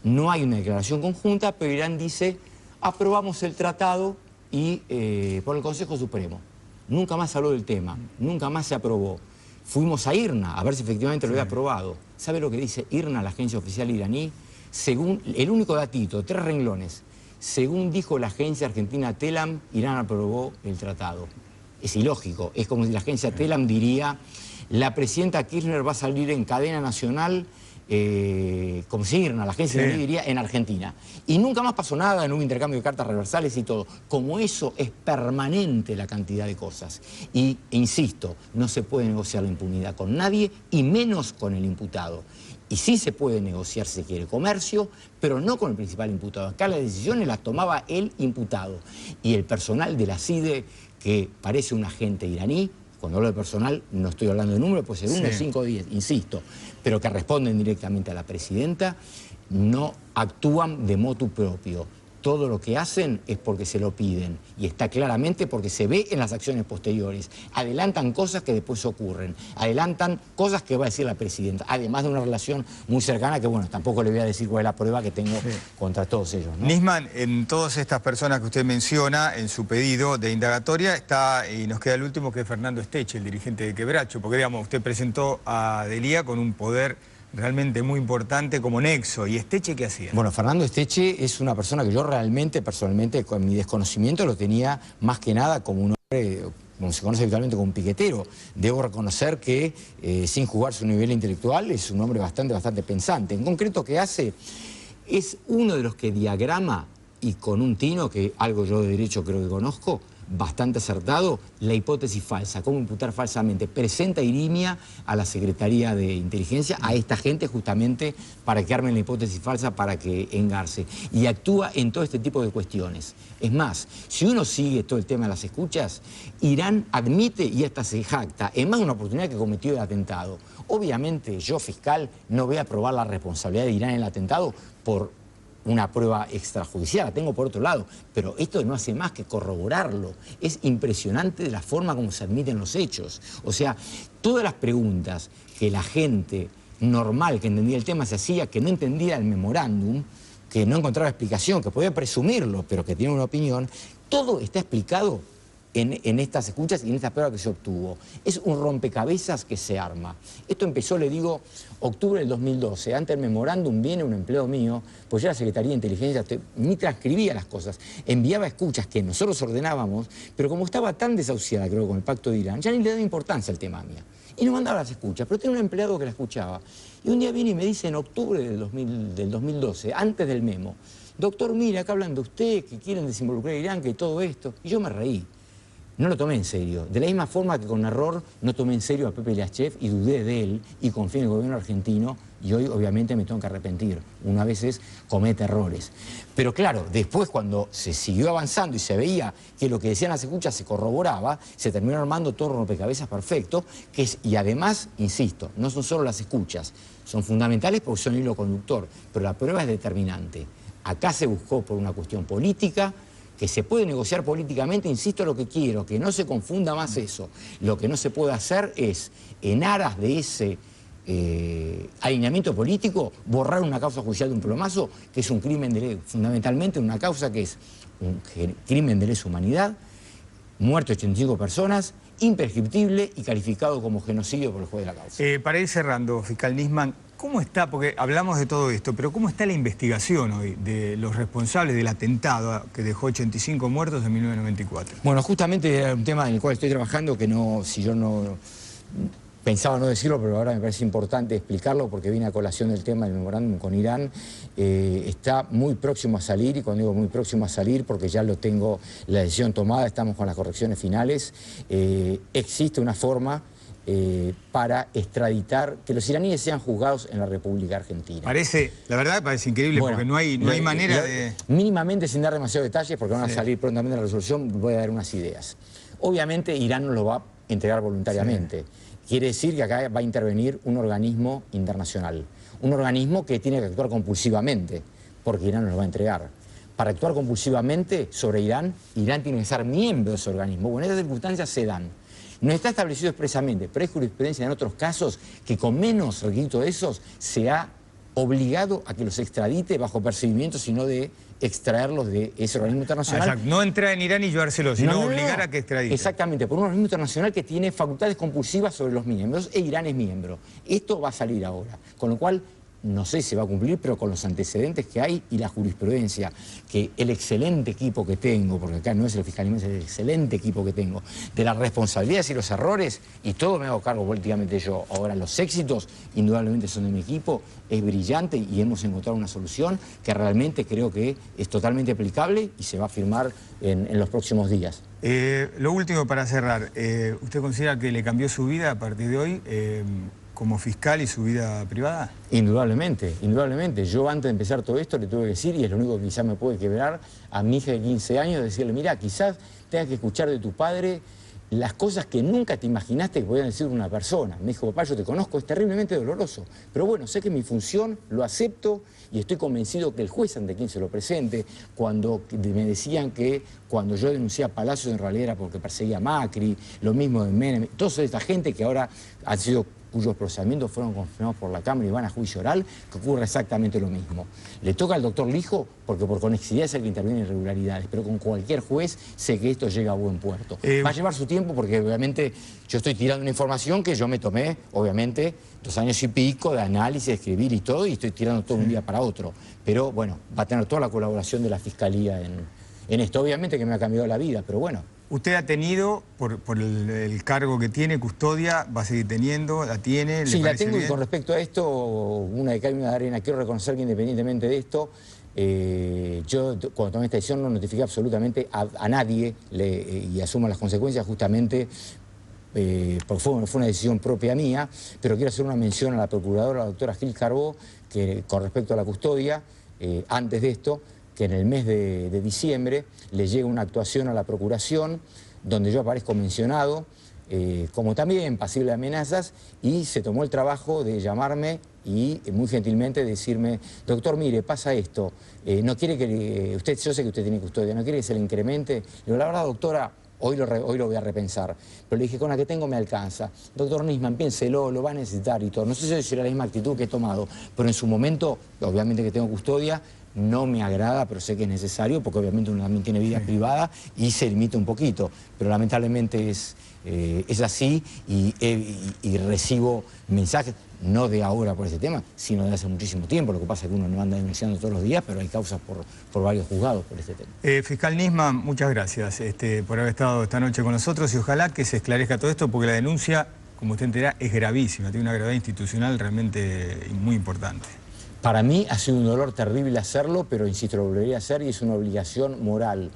no hay una declaración conjunta, pero Irán dice, aprobamos el tratado por el Consejo Supremo. Nunca más habló del tema, nunca más se aprobó. Fuimos a IRNA a ver si efectivamente lo había aprobado. ¿Sabe lo que dice IRNA, la agencia oficial iraní? Según el único datito, 3 renglones. Según dijo la agencia argentina Telam, Irán aprobó el tratado. Es ilógico, es como si la agencia Telam diría: la presidenta Kirchner va a salir en cadena nacional consigna, la agencia de diría, en Argentina. Y nunca más pasó nada, no hubo intercambio de cartas reversales y todo. Como eso es permanente la cantidad de cosas. Y, insisto, no se puede negociar la impunidad con nadie y menos con el imputado. Y sí se puede negociar, si se quiere, comercio, pero no con el principal imputado. Acá las decisiones las tomaba el imputado. Y el personal de la CIDE, que parece un agente iraní, cuando hablo de personal no estoy hablando de números, puede ser 1, 5 o 10, insisto, pero que responden directamente a la presidenta, no actúan de motu propio. Todo lo que hacen es porque se lo piden y está claramente porque se ve en las acciones posteriores. Adelantan cosas que después ocurren, adelantan cosas que va a decir la presidenta, además de una relación muy cercana que, bueno, tampoco le voy a decir cuál es la prueba que tengo contra todos ellos, ¿no? Nisman, en todas estas personas que usted menciona en su pedido de indagatoria está, y nos queda el último, que es Fernando Esteche, el dirigente de Quebracho, porque digamos, usted presentó a Delia con un poder realmente muy importante como nexo. ¿Y Esteche qué hacía? Bueno, Fernando Esteche es una persona que yo realmente, personalmente, con mi desconocimiento lo tenía más que nada como un hombre, como se conoce habitualmente, como un piquetero. Debo reconocer que, sin jugar su nivel intelectual, es un hombre bastante pensante. En concreto, ¿qué hace? Es uno de los que diagrama, y con un tino, que algo yo de derecho creo que conozco, bastante acertado, la hipótesis falsa, cómo imputar falsamente. Presenta irimia a la Secretaría de Inteligencia, a esta gente justamente para que armen la hipótesis falsa, para que engarce. Y actúa en todo este tipo de cuestiones. Es más, si uno sigue todo el tema de las escuchas, Irán admite y hasta se jacta, en más de una oportunidad que cometió el atentado. Obviamente yo, fiscal, no voy a probar la responsabilidad de Irán en el atentado por una prueba extrajudicial, la tengo por otro lado, pero esto no hace más que corroborarlo. Es impresionante la forma como se admiten los hechos. O sea, todas las preguntas que la gente normal que entendía el tema se hacía, que no entendía el memorándum, que no encontraba explicación, que podía presumirlo, pero que tiene una opinión, todo está explicado en estas escuchas y en esta prueba que se obtuvo. Es un rompecabezas que se arma. Esto empezó, le digo, octubre del 2012. Antes del memorándum viene un empleado mío, pues yo era Secretaría de Inteligencia, ni transcribía las cosas, enviaba escuchas que nosotros ordenábamos, pero como estaba tan desahuciada, creo, con el pacto de Irán, ya ni le daba importancia al tema mía. Y nos mandaba las escuchas, pero tenía un empleado que la escuchaba. Y un día viene y me dice, en octubre del 2012, antes del memo, doctor, mira, acá hablan de usted, que quieren desinvolucrar a Irán, que todo esto. Y yo me reí. No lo tomé en serio. De la misma forma que con error no tomé en serio a Pepe Liachev y dudé de él y confié en el gobierno argentino y hoy obviamente me tengo que arrepentir. Una vez comete errores. Pero claro, después cuando se siguió avanzando y se veía que lo que decían las escuchas se corroboraba, se terminó armando todo un rompecabezas perfecto, y además, insisto, no son solo las escuchas, son fundamentales porque son hilo conductor, pero la prueba es determinante. Acá se buscó por una cuestión política, que se puede negociar políticamente, insisto, lo que quiero, que no se confunda más eso. Lo que no se puede hacer es, en aras de ese alineamiento político, borrar una causa judicial de un plomazo, que es un crimen de fundamentalmente una causa que es un crimen de lesa humanidad, muerto 85 personas, imprescriptible y calificado como genocidio por el juez de la causa. Para ir cerrando, fiscal Nisman, ¿cómo está? Porque hablamos de todo esto, pero ¿cómo está la investigación hoy de los responsables del atentado que dejó 85 muertos en 1994? Bueno, justamente era un tema en el cual estoy trabajando que no, si yo no pensaba no decirlo, pero ahora me parece importante explicarlo porque viene a colación del tema del memorándum con Irán. Está muy próximo a salir, y cuando digo muy próximo a salir, porque ya lo tengo la decisión tomada, estamos con las correcciones finales. Existe una forma para extraditar, que los iraníes sean juzgados en la República Argentina. La verdad parece increíble, bueno, porque no hay manera de... Mínimamente, sin dar demasiados detalles, porque van a salir prontamente la resolución, voy a dar unas ideas. Obviamente Irán no lo va a entregar voluntariamente. Quiere decir que acá va a intervenir un organismo internacional. Un organismo que tiene que actuar compulsivamente, porque Irán no lo va a entregar. Para actuar compulsivamente sobre Irán, Irán tiene que ser miembro de ese organismo. Bueno, estas circunstancias se dan. No está establecido expresamente, pero hay jurisprudencia en otros casos que con menos requisitos de esos se ha obligado a que los extradite bajo percibimiento, sino de extraerlos de ese organismo internacional. Exacto. No entrar en Irán y llevárselos, sino obligar a que extradite. Exactamente, por un organismo internacional que tiene facultades compulsivas sobre los miembros, e Irán es miembro. Esto va a salir ahora, con lo cual no sé si se va a cumplir, pero con los antecedentes que hay y la jurisprudencia, que el excelente equipo que tengo, porque acá no es el fiscal, es el excelente equipo que tengo, de las responsabilidades y los errores, y todo me hago cargo políticamente yo. Ahora, los éxitos indudablemente son de mi equipo, es brillante y hemos encontrado una solución que realmente creo que es totalmente aplicable y se va a firmar en los próximos días. Lo último para cerrar, ¿usted considera que le cambió su vida a partir de hoy como fiscal y su vida privada? Indudablemente, indudablemente. Yo antes de empezar todo esto le tuve que decir, y es lo único que quizás me puede quebrar, a mi hija de 15 años, decirle, mira, quizás tengas que escuchar de tu padre las cosas que nunca te imaginaste que podían decir una persona. Me dijo, papá, yo te conozco, es terriblemente doloroso, pero bueno, sé que mi función, lo acepto y estoy convencido que el juez ante quien se lo presente, cuando me decían que cuando yo denuncié a Palacios en realidad era porque perseguía a Macri, lo mismo de Menem, toda esta gente que ahora han sido, cuyos procesamientos fueron confirmados por la Cámara y van a juicio oral, que ocurre exactamente lo mismo. Le toca al doctor Lijo porque por conexidad es el que interviene en irregularidades, pero con cualquier juez sé que esto llega a buen puerto. Va a llevar su tiempo porque obviamente yo estoy tirando una información que yo me tomé, obviamente, 2 años y pico de análisis, de escribir y todo, y estoy tirando todo un día para otro. Pero bueno, va a tener toda la colaboración de la Fiscalía en esto. Obviamente que me ha cambiado la vida, pero bueno. Usted ha tenido, por el cargo que tiene, custodia, va a seguir teniendo, la tiene. Sí, la tengo, y con respecto a esto, una de cal y una de arena, quiero reconocer que independientemente de esto, yo cuando tomé esta decisión no notifiqué absolutamente a nadie y asumo las consecuencias justamente porque fue una decisión propia mía, pero quiero hacer una mención a la procuradora, la doctora Gil Carbó, que con respecto a la custodia, antes de esto, que en el mes de diciembre le llega una actuación a la Procuración donde yo aparezco mencionado, como también pasible de amenazas, y se tomó el trabajo de llamarme y muy gentilmente decirme, doctor, mire, pasa esto, no quiere que usted, yo sé que usted tiene custodia, no quiere que se le incremente. Le digo, la verdad, doctora, hoy lo voy a repensar, pero le dije, con la que tengo me alcanza. Doctor Nisman, piénselo, lo va a necesitar y todo. No sé si era la misma actitud que he tomado, pero en su momento, obviamente que tengo custodia, no me agrada, pero sé que es necesario, porque obviamente uno también tiene vida privada y se limita un poquito. Pero lamentablemente es así y recibo mensajes, no de ahora por ese tema, sino de hace muchísimo tiempo. Lo que pasa es que uno no anda denunciando todos los días, pero hay causas por varios juzgados por este tema. Fiscal Nisman, muchas gracias por haber estado esta noche con nosotros y ojalá que se esclarezca todo esto, porque la denuncia, como usted entenderá, es gravísima, tiene una gravedad institucional realmente muy importante. Para mí ha sido un dolor terrible hacerlo, pero insisto, lo volvería a hacer y es una obligación moral.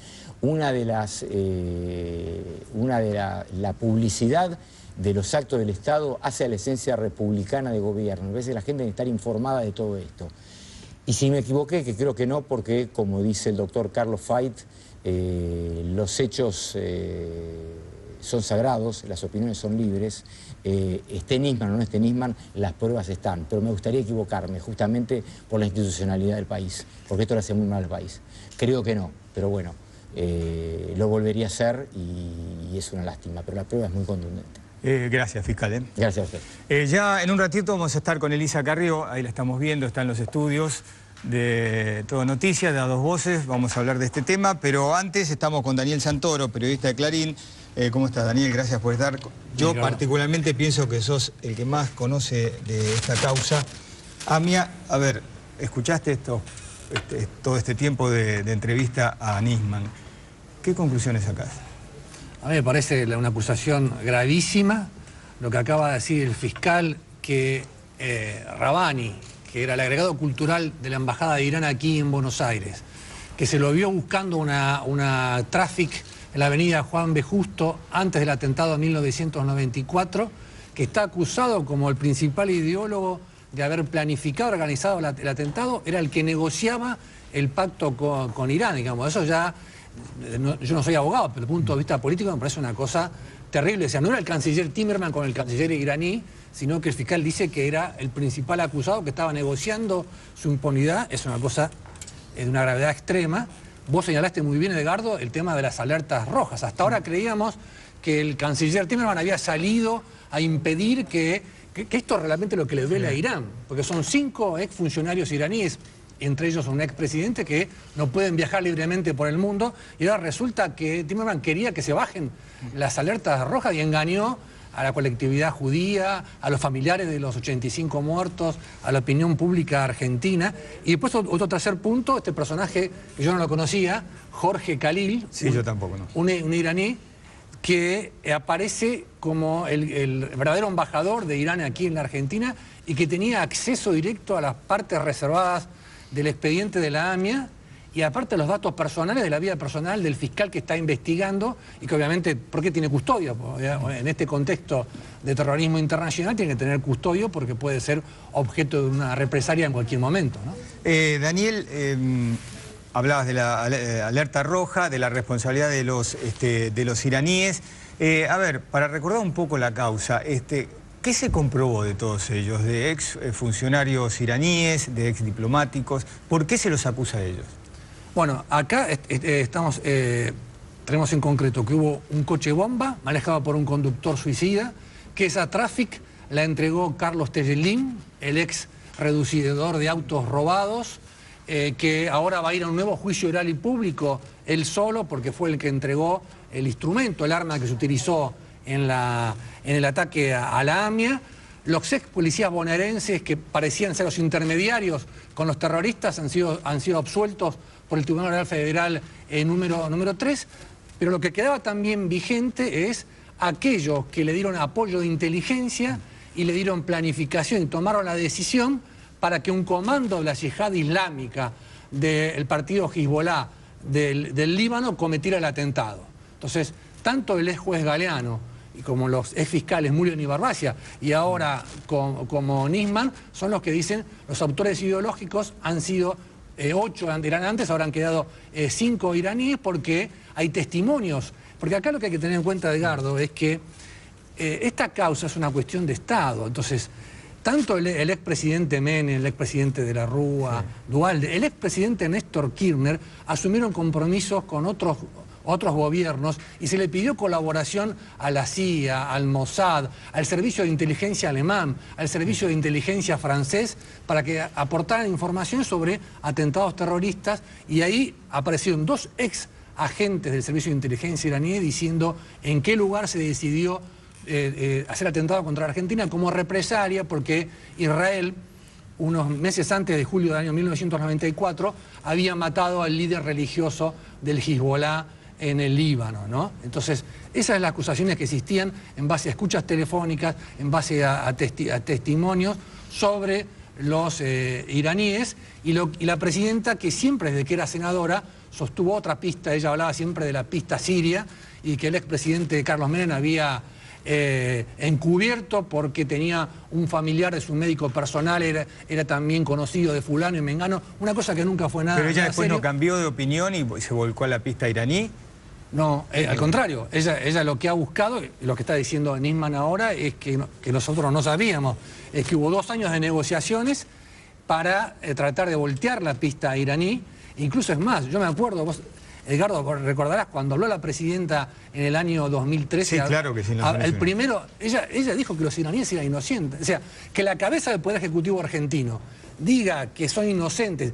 La publicidad de los actos del Estado hace a la esencia republicana de gobierno. A veces la gente debe estar informada de todo esto. Y si me equivoqué, que creo que no, porque como dice el doctor Carlos Fait, los hechos son sagrados, las opiniones son libres, esté Nisman o no esté Nisman, las pruebas están. Pero me gustaría equivocarme justamente por la institucionalidad del país, porque esto le hace muy mal al país. Creo que no, pero bueno, lo volvería a hacer y es una lástima, pero la prueba es muy contundente. Gracias, fiscal. Gracias a usted. Ya en un ratito vamos a estar con Elisa Carrió, ahí la estamos viendo, está en los estudios de Todo Noticias, de A Dos Voces, vamos a hablar de este tema, pero antes estamos con Daniel Santoro, periodista de Clarín. ¿Cómo estás, Daniel? Gracias por estar. Yo particularmente pienso que sos el que más conoce de esta causa. Amia, a ver, escuchaste todo este tiempo de entrevista a Nisman. ¿Qué conclusiones sacás? A mí me parece una acusación gravísima, lo que acaba de decir el fiscal, que Rabbani, que era el agregado cultural de la Embajada de Irán aquí en Buenos Aires, que se lo vio buscando una traffic en la avenida Juan B. Justo antes del atentado de 1994, que está acusado como el principal ideólogo de haber planificado, organizado el atentado, era el que negociaba el pacto con Irán, digamos. Eso ya, yo no soy abogado, pero desde el punto de vista político me parece una cosa terrible. O sea, no era el canciller Timerman con el canciller iraní, sino que el fiscal dice que era el principal acusado que estaba negociando su impunidad. Es una cosa de una gravedad extrema. Vos señalaste muy bien, Edgardo, el tema de las alertas rojas. Hasta ahora creíamos que el canciller Timerman había salido a impedir que esto es realmente lo que le duele a Irán, porque son 5 exfuncionarios iraníes, entre ellos un expresidente, que no pueden viajar libremente por el mundo, y ahora resulta que Timerman quería que se bajen las alertas rojas y engañó a la colectividad judía, a los familiares de los 85 muertos, a la opinión pública argentina. Y después otro tercer punto, este personaje que yo no lo conocía, Jorge Khalil, sí, yo tampoco, ¿no? un iraní, que aparece como el verdadero embajador de Irán aquí en la Argentina y que tenía acceso directo a las partes reservadas del expediente de la AMIA y aparte los datos personales de la vida personal del fiscal que está investigando y que obviamente, ¿por qué tiene custodia? En este contexto de terrorismo internacional tiene que tener custodio porque puede ser objeto de una represalia en cualquier momento, ¿no? Daniel, hablabas de la alerta roja, de la responsabilidad de los iraníes. A ver, para recordar un poco la causa, ¿qué se comprobó de todos ellos? De ex funcionarios iraníes, de ex diplomáticos. ¿Por qué se los acusa a ellos? Bueno, acá tenemos en concreto que hubo un coche bomba manejado por un conductor suicida, que esa Traffic la entregó Carlos Tellelín, el ex reducidor de autos robados, que ahora va a ir a un nuevo juicio oral y público, él solo, porque fue el que entregó el instrumento, el arma que se utilizó en el ataque a la AMIA. Los ex policías bonaerenses que parecían ser los intermediarios con los terroristas han sido absueltos por el Tribunal Oral Federal número 3, pero lo que quedaba también vigente es aquellos que le dieron apoyo de inteligencia y le dieron planificación y tomaron la decisión para que un comando de la Yihad Islámica del partido Hezbollah del Líbano cometiera el atentado. Entonces, tanto el ex juez Galeano y como los ex fiscales Mullion y Barbacia y ahora como Nisman son los que dicen los autores ideológicos han sido 8 eran antes, ahora han quedado 5 iraníes porque hay testimonios. Porque acá lo que hay que tener en cuenta, Edgardo, es que esta causa es una cuestión de Estado. Entonces, tanto el expresidente Menem, el expresidente de la Rúa, sí, Duhalde, el expresidente Néstor Kirchner asumieron compromisos con otros gobiernos y se le pidió colaboración a la CIA, al Mossad, al servicio de inteligencia alemán, al servicio de inteligencia francés para que aportaran información sobre atentados terroristas y ahí aparecieron 2 ex agentes del servicio de inteligencia iraní diciendo en qué lugar se decidió hacer atentado contra la Argentina como represalia porque Israel, unos meses antes de julio del año 1994, había matado al líder religioso del Hezbollah en el Líbano, ¿no? Entonces, esas son las acusaciones que existían en base a escuchas telefónicas, en base a testimonios sobre los iraníes y la presidenta que siempre desde que era senadora sostuvo otra pista, ella hablaba siempre de la pista siria y que el expresidente Carlos Menem había encubierto porque tenía un familiar de su médico personal, era también conocido de fulano y mengano, una cosa que nunca fue nada. Pero ella nada después serio. no cambió de opinión y se volcó a la pista iraní. No, al contrario, ella lo que ha buscado, lo que está diciendo Nisman ahora, es que nosotros no sabíamos, es que hubo 2 años de negociaciones para tratar de voltear la pista iraní, incluso es más, yo me acuerdo, vos, Edgardo, recordarás cuando habló la presidenta en el año 2013. Sí, claro que sí. El primero, ella dijo que los iraníes eran inocentes. O sea, que la cabeza del Poder Ejecutivo argentino diga que son inocentes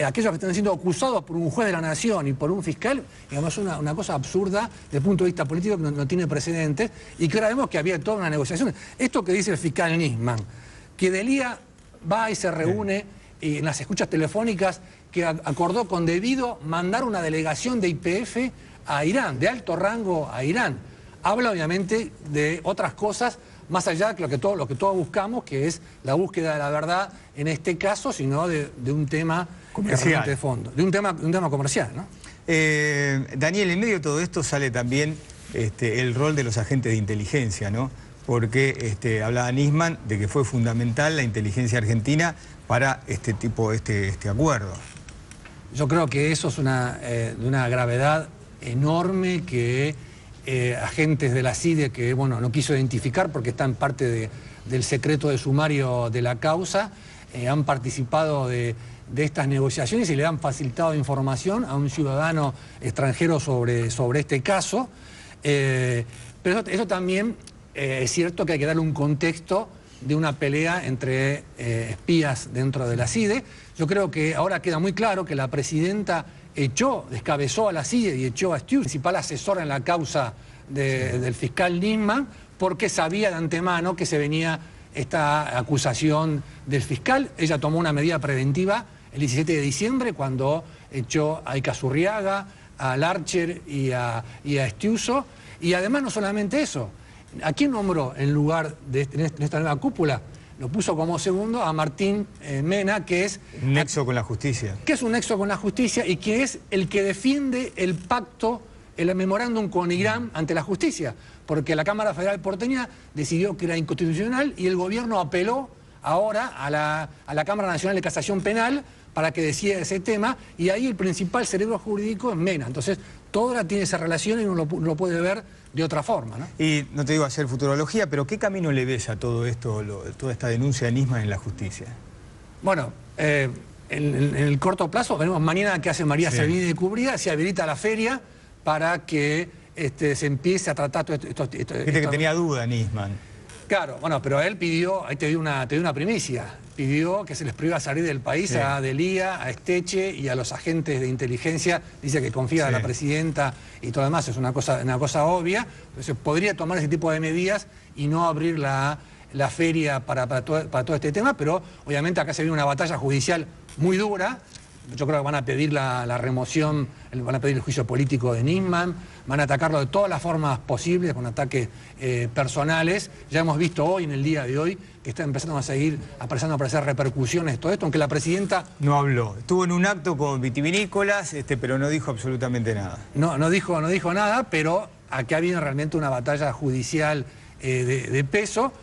aquellos que están siendo acusados por un juez de la nación y por un fiscal, digamos, es una cosa absurda desde el punto de vista político que no tiene precedentes y que ahora vemos que había toda una negociación. Esto que dice el fiscal Nisman, que Delía va y se reúne en las escuchas telefónicas que acordó con debido mandar una delegación de YPF a Irán, de alto rango a Irán. Habla obviamente de otras cosas más allá de lo que todos buscamos, que es la búsqueda de la verdad en este caso, sino de un tema comercial de fondo, de un tema comercial, ¿no? Daniel, en medio de todo esto sale también el rol de los agentes de inteligencia, ¿no? Porque hablaba Nisman de que fue fundamental la inteligencia argentina para este acuerdo. Yo creo que eso es de una gravedad enorme que agentes de la CIDE que no quiso identificar porque están parte del secreto de sumario de la causa, han participado de estas negociaciones y le han facilitado información a un ciudadano extranjero sobre este caso. Pero eso también es cierto que hay que darle un contexto de una pelea entre espías dentro de la CIDE. Yo creo que ahora queda muy claro que la presidenta descabezó a la CIDE y echó a Stius, principal asesor en la causa del fiscal Nisman, porque sabía de antemano que se venía esta acusación del fiscal. Ella tomó una medida preventiva el 17 de diciembre cuando echó a Icazurriaga, a Larcher y a Estiuso. Y además no solamente eso, ¿a quién nombró en lugar de en esta nueva cúpula? Lo puso como segundo a Martín Mena, que es... Un nexo con la justicia. Que es un nexo con la justicia y que es el que defiende el pacto, el memorándum con Irán ante la justicia. Porque la Cámara Federal porteña decidió que era inconstitucional y el gobierno apeló ahora a la Cámara Nacional de Casación Penal para que decida ese tema, y ahí el principal cerebro jurídico es Mena. Entonces, todo ahora tiene esa relación y uno lo puede ver de otra forma, ¿no? Y no te digo hacer futurología, pero ¿qué camino le ves a todo esto, toda esta denuncia de Nisman en la justicia? Bueno, en el corto plazo, veremos mañana qué hace María Servini de Cubría, si habilita la feria para que se empiece a tratar todo esto. Viste que tenía duda Nisman. Claro, bueno, pero él pidió, ahí te dio una primicia, pidió que se les prohíba salir del país a Delía, a Esteche y a los agentes de inteligencia. Dice que confía en la presidenta y todo demás, es una cosa obvia. Entonces podría tomar ese tipo de medidas y no abrir la feria para todo este tema, pero obviamente acá se viene una batalla judicial muy dura. Yo creo que van a pedir la remoción, van a pedir el juicio político de Nisman, van a atacarlo de todas las formas posibles, con ataques personales. Ya hemos visto hoy, en el día de hoy, que está empezando a aparecer repercusiones de todo esto, aunque la presidenta... No habló. Estuvo en un acto con vitivinícolas, pero no dijo absolutamente nada. No dijo nada, pero acá viene realmente una batalla judicial de peso,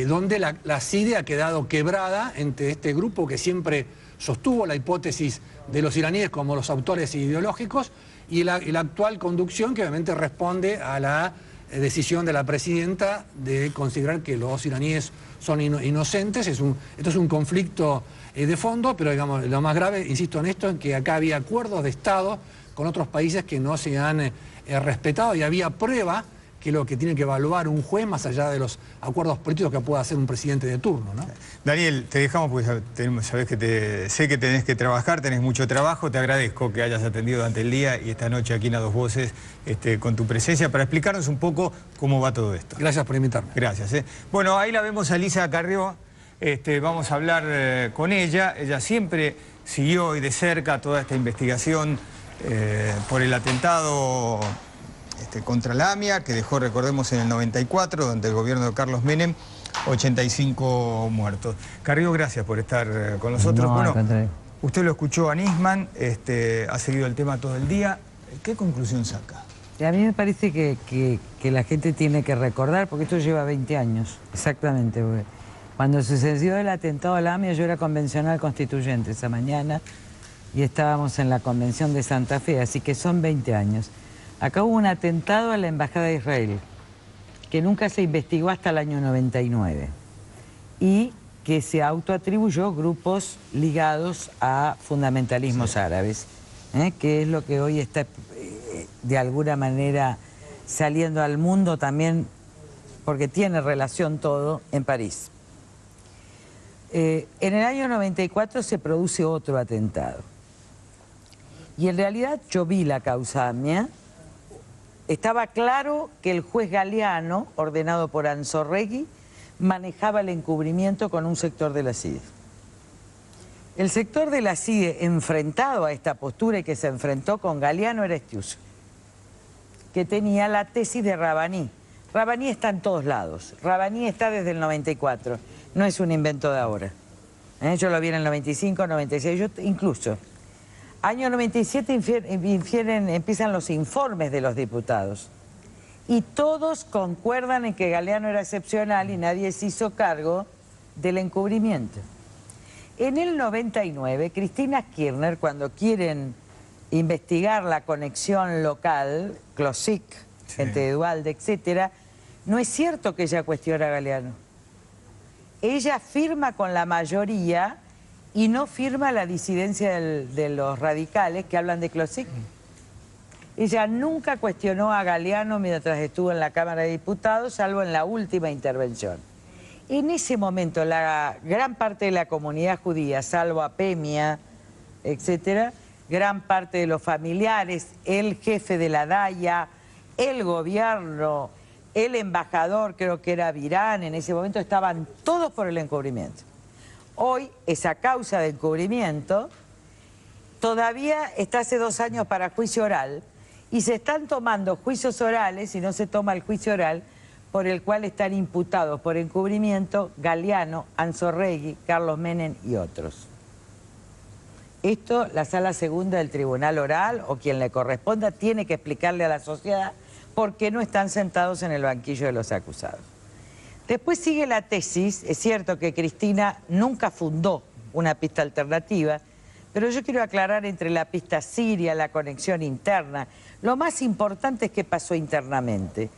donde la CIDE ha quedado quebrada entre este grupo que siempre sostuvo la hipótesis de los iraníes como los autores ideológicos y la actual conducción, que obviamente responde a la decisión de la presidenta de considerar que los iraníes son inocentes. Esto es un conflicto de fondo, pero digamos, lo más grave, insisto en esto, es que acá había acuerdos de Estado con otros países que no se han respetado, y había prueba que lo que tiene que evaluar un juez, más allá de los acuerdos políticos que pueda hacer un presidente de turno, ¿no? Daniel, te dejamos porque sabés que sé que tenés que trabajar, tenés mucho trabajo. Te agradezco que hayas atendido durante el día y esta noche aquí en A Dos Voces con tu presencia para explicarnos un poco cómo va todo esto. Gracias por invitarme. Gracias. Bueno, ahí la vemos a Lisa Carrió. Vamos a hablar con ella. Ella siempre siguió y de cerca toda esta investigación por el atentado contra la AMIA, que dejó, recordemos, en el 94, durante el gobierno de Carlos Menem, 85 muertos. Carrió, gracias por estar con nosotros. Bueno, usted lo escuchó a Nisman, ha seguido el tema todo el día. ¿Qué conclusión saca? A mí me parece que la gente tiene que recordar, porque esto lleva 20 años, exactamente. Cuando sucedió el atentado a la AMIA, yo era convencional constituyente esa mañana y estábamos en la convención de Santa Fe, así que son 20 años. Acá hubo un atentado a la Embajada de Israel, que nunca se investigó hasta el año 99, y que se autoatribuyó grupos ligados a fundamentalismos árabes, que es lo que hoy está de alguna manera saliendo al mundo también, porque tiene relación todo en París. En el año 94 se produce otro atentado, y en realidad yo vi la causa AMIA. Estaba claro que el juez Galeano, ordenado por Anzorregui, manejaba el encubrimiento con un sector de la CIDE. El sector de la CIDE enfrentado a esta postura y que se enfrentó con Galeano era Estiuso, que tenía la tesis de Rabbani. Rabbani está en todos lados, Rabbani está desde el 94, no es un invento de ahora. Yo lo vi en el 95, 96, yo incluso. Año 97 empiezan los informes de los diputados y todos concuerdan en que Galeano era excepcional y nadie se hizo cargo del encubrimiento. En el 99, Cristina Kirchner, cuando quieren investigar la conexión local, Closic, entre Dualde, etcétera, no es cierto que ella cuestiona a Galeano. Ella firma con la mayoría y no firma la disidencia de los radicales que hablan de Closic. Ella nunca cuestionó a Galeano mientras estuvo en la Cámara de Diputados, salvo en la última intervención. En ese momento, la gran parte de la comunidad judía, salvo a Pemia, etcétera, gran parte de los familiares, el jefe de la DAIA, el gobierno, el embajador, creo que era Virán, en ese momento estaban todos por el encubrimiento. Hoy esa causa de encubrimiento todavía está hace 2 años para juicio oral y se están tomando juicios orales y no se toma el juicio oral por el cual están imputados por encubrimiento Galeano, Anzorregui, Carlos Menem y otros. Esto la Sala Segunda del Tribunal Oral o quien le corresponda tiene que explicarle a la sociedad por qué no están sentados en el banquillo de los acusados. Después sigue la tesis, es cierto que Cristina nunca fundó una pista alternativa, pero yo quiero aclarar entre la pista siria, la conexión interna, lo más importante es qué pasó internamente.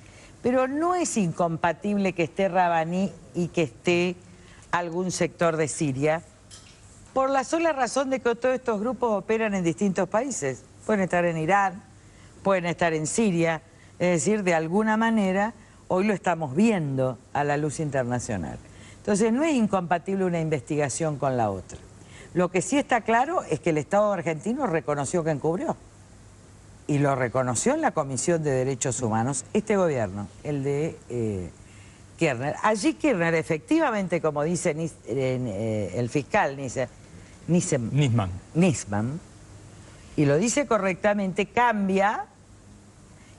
Pero no es incompatible que esté Rabbani y que esté algún sector de Siria, por la sola razón de que todos estos grupos operan en distintos países. Pueden estar en Irán, pueden estar en Siria, es decir, de alguna manera hoy lo estamos viendo a la luz internacional. Entonces no es incompatible una investigación con la otra. Lo que sí está claro es que el Estado argentino reconoció que encubrió. Y lo reconoció en la Comisión de Derechos Humanos, este gobierno, el de Kirchner. Allí Kirchner, efectivamente, como dice el fiscal Nisman, y lo dice correctamente, cambia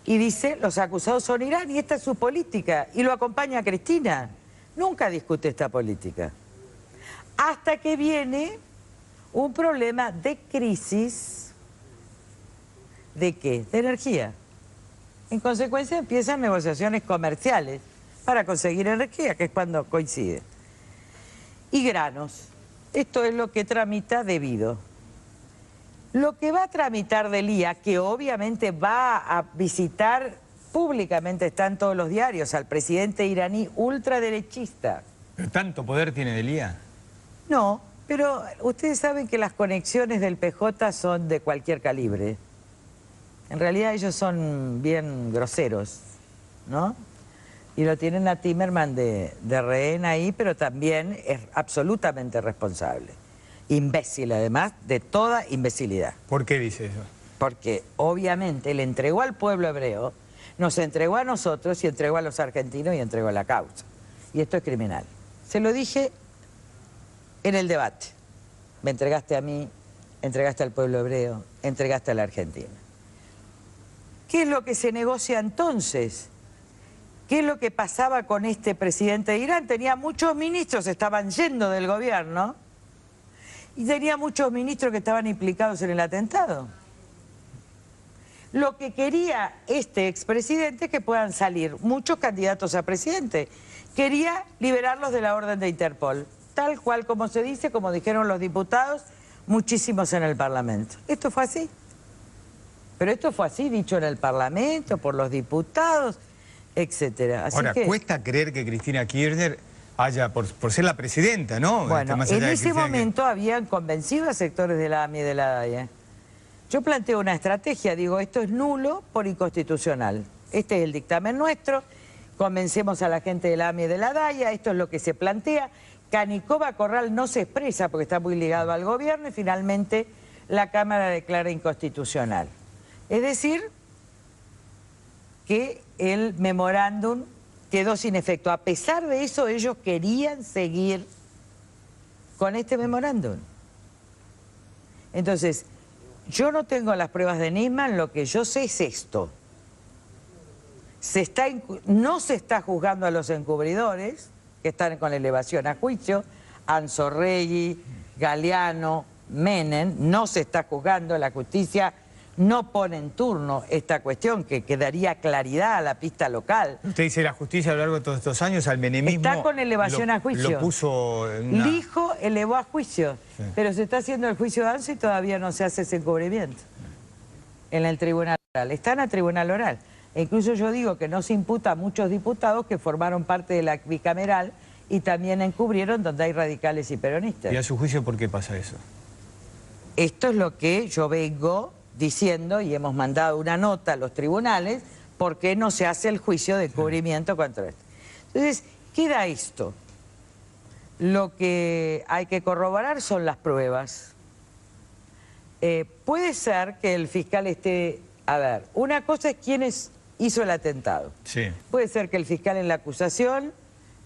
y dice, los acusados son Irán y esta es su política. Y lo acompaña Cristina. Nunca discute esta política. Hasta que viene un problema de crisis. ¿De qué? De energía. En consecuencia empiezan negociaciones comerciales para conseguir energía, que es cuando coincide. Y granos. Esto es lo que tramita debido. Lo que va a tramitar Delia, que obviamente va a visitar públicamente, está en todos los diarios, al presidente iraní ultraderechista. ¿Pero tanto poder tiene Delia? No, pero ustedes saben que las conexiones del PJ son de cualquier calibre. En realidad ellos son bien groseros, ¿no? Y lo tienen a Timerman de rehén ahí, pero también es absolutamente responsable. Imbécil, además, de toda imbecilidad. ¿Por qué dice eso? Porque obviamente le entregó al pueblo hebreo, nos entregó a nosotros y entregó a los argentinos y entregó a la causa. Y esto es criminal. Se lo dije en el debate. Me entregaste a mí, entregaste al pueblo hebreo, entregaste a la Argentina. ¿Qué es lo que se negocia entonces? ¿Qué es lo que pasaba con este presidente de Irán? Tenía muchos ministros, estaban yendo del gobierno, y tenía muchos ministros que estaban implicados en el atentado. Lo que quería este expresidente es que puedan salir muchos candidatos a presidente. Quería liberarlos de la orden de Interpol, tal cual como se dice, como dijeron los diputados, muchísimos en el Parlamento. Esto fue así. Pero esto fue así, dicho en el Parlamento, por los diputados, etcétera. Así Ahora, que, cuesta creer que Cristina Kirchner haya, por ser la presidenta, ¿no? bueno, Más allá en de ese Cristina momento habían convencido a sectores de la AMI y de la DAIA. Yo planteo una estrategia, digo, esto es nulo por inconstitucional. Este es el dictamen nuestro, convencemos a la gente de la AMI y de la DAIA, esto es lo que se plantea. Canicova Corral no se expresa porque está muy ligado al gobierno y finalmente la Cámara declara inconstitucional. Es decir, que el memorándum quedó sin efecto. A pesar de eso, ellos querían seguir con este memorándum. Entonces, yo no tengo las pruebas de Nisman, lo que yo sé es esto. No se está juzgando a los encubridores, que están con elevación a juicio, Anzorregui, Galeano, Menem, no se está juzgando, la justicia no pone en turno esta cuestión que daría claridad a la pista local. Usted dice la justicia a lo largo de todos estos años al menemismo... Está con elevación a juicio. Lo puso en una... Lijo elevó a juicio, sí. Pero se está haciendo el juicio de Anzo y todavía no se hace ese encubrimiento en el tribunal oral. Está en el tribunal oral. E incluso yo digo que no se imputa a muchos diputados que formaron parte de la bicameral y también encubrieron donde hay radicales y peronistas. ¿Y a su juicio por qué pasa eso? Esto es lo que yo vengo diciendo y hemos mandado una nota a los tribunales porque no se hace el juicio de encubrimiento contra esto. Entonces, queda esto. Lo que hay que corroborar son las pruebas. Puede ser que el fiscal esté... A ver, una cosa es quiénes hizo el atentado. Sí. Puede ser que el fiscal en la acusación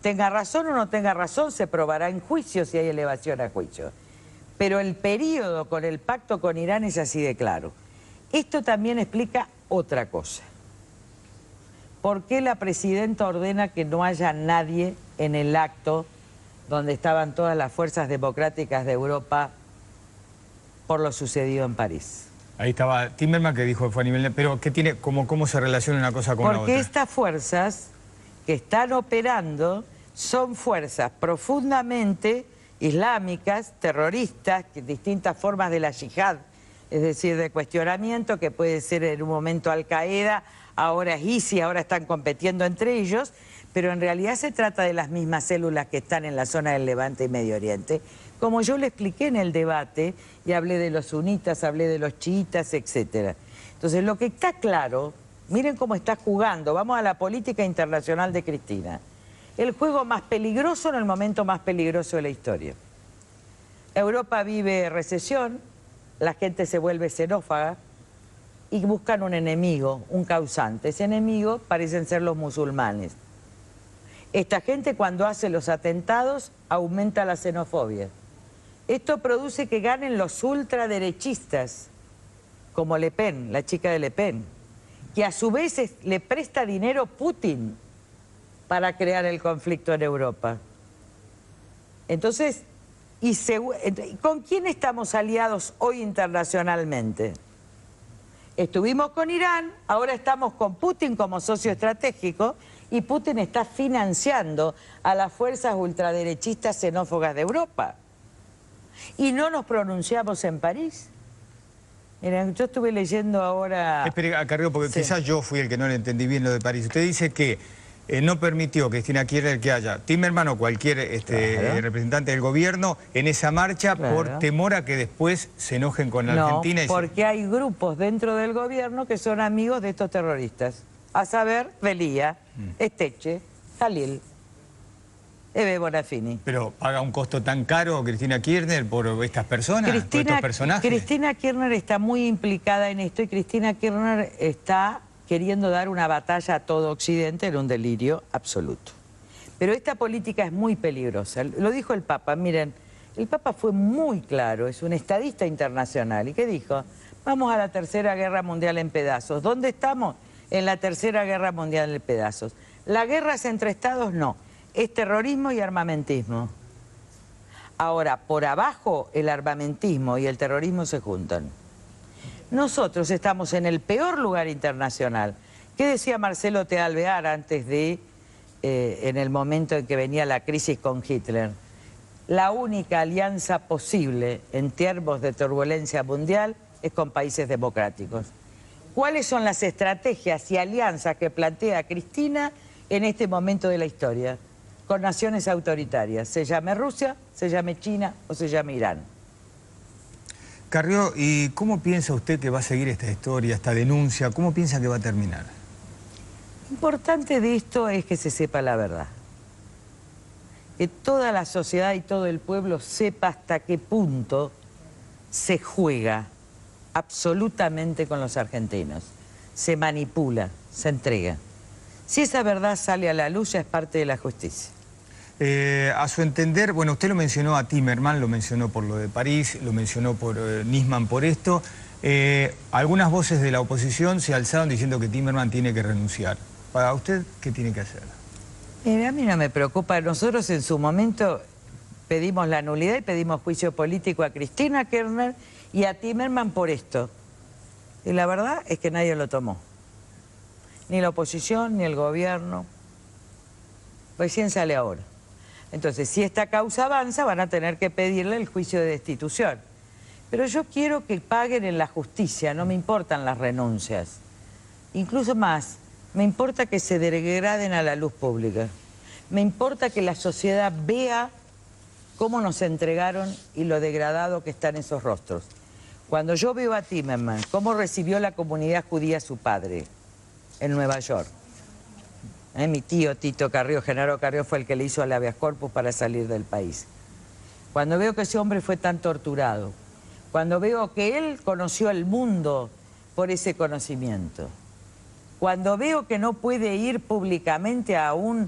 tenga razón o no tenga razón, se probará en juicio si hay elevación a juicio. Pero el periodo con el pacto con Irán es así de claro. Esto también explica otra cosa. ¿Por qué la presidenta ordena que no haya nadie en el acto donde estaban todas las fuerzas democráticas de Europa por lo sucedido en París? Ahí estaba Timerman, que dijo que fue a nivel... Pero ¿qué tiene, cómo se relaciona una cosa con la otra? Porque estas fuerzas que están operando son fuerzas profundamente islámicas, terroristas, distintas formas de la yihad, es decir, de cuestionamiento, que puede ser en un momento Al-Qaeda, ahora es ISIS, ahora están compitiendo entre ellos, pero en realidad se trata de las mismas células que están en la zona del Levante y Medio Oriente. Como yo le expliqué en el debate, y hablé de los sunitas, hablé de los chiitas, etc. Entonces, lo que está claro, miren cómo está jugando, vamos a la política internacional de Cristina. El juego más peligroso en el momento más peligroso de la historia. Europa vive recesión, la gente se vuelve xenófaga y buscan un enemigo, un causante. Ese enemigo parecen ser los musulmanes. Esta gente, cuando hace los atentados, aumenta la xenofobia. Esto produce que ganen los ultraderechistas, como Le Pen, la chica de Le Pen, que a su vez le presta dinero Putin para crear el conflicto en Europa. Entonces, ¿con quién estamos aliados hoy internacionalmente? Estuvimos con Irán, ahora estamos con Putin como socio estratégico, y Putin está financiando a las fuerzas ultraderechistas xenófogas de Europa. Y no nos pronunciamos en París. Miren, yo estuve leyendo ahora... Espere, Carrió, porque sí, quizás yo fui el que no le entendí bien lo de París. Usted dice que no permitió Cristina Kirchner que haya Timerman o cualquier claro, representante del gobierno en esa marcha, claro, por temor a que después se enojen con la no, Argentina. Porque hay grupos dentro del gobierno que son amigos de estos terroristas. A saber, Velía, Esteche, Jalil, Eve Bonafini. Pero ¿paga un costo tan caro Cristina Kirchner por estas personas, por estos personajes? Cristina Kirchner está muy implicada en esto, y Cristina Kirchner está queriendo dar una batalla a todo Occidente en un delirio absoluto. Pero esta política es muy peligrosa. Lo dijo el Papa. Miren, el Papa fue muy claro, es un estadista internacional. ¿Y qué dijo? Vamos a la Tercera Guerra Mundial en pedazos. ¿Dónde estamos? En la Tercera Guerra Mundial en pedazos. La guerra es entre estados, no. Es terrorismo y armamentismo. Ahora, por abajo, el armamentismo y el terrorismo se juntan. Nosotros estamos en el peor lugar internacional. ¿Qué decía Marcelo T. Alvear antes de, en el momento en que venía la crisis con Hitler? La única alianza posible en términos de turbulencia mundial es con países democráticos. ¿Cuáles son las estrategias y alianzas que plantea Cristina en este momento de la historia? Con naciones autoritarias, se llame Rusia, se llame China o se llame Irán. Carrió, ¿y cómo piensa usted que va a seguir esta historia, esta denuncia? ¿Cómo piensa que va a terminar? Lo importante de esto es que se sepa la verdad. Que toda la sociedad y todo el pueblo sepa hasta qué punto se juega absolutamente con los argentinos. Se manipula, se entrega. Si esa verdad sale a la luz, ya es parte de la justicia. A su entender, bueno, usted lo mencionó a Timerman, lo mencionó por lo de París, lo mencionó por Nisman por esto. Algunas voces de la oposición se alzaron diciendo que Timerman tiene que renunciar. Para usted, ¿qué tiene que hacer? A mí no me preocupa. Nosotros en su momento pedimos la nulidad y pedimos juicio político a Cristina Kirchner y a Timerman por esto. Y la verdad es que nadie lo tomó. Ni la oposición, ni el gobierno. Recién sale ahora. Entonces, si esta causa avanza, van a tener que pedirle el juicio de destitución. Pero yo quiero que paguen en la justicia, no me importan las renuncias. Incluso más, me importa que se degraden a la luz pública. Me importa que la sociedad vea cómo nos entregaron y lo degradado que están esos rostros. Cuando yo veo a Timerman, cómo recibió la comunidad judía a su padre en Nueva York. Mi tío Tito Carrió, Genaro Carrió, fue el que le hizo el habeas corpus para salir del país. Cuando veo que ese hombre fue tan torturado, cuando veo que él conoció el mundo por ese conocimiento, Cuando veo que no puede ir públicamente a un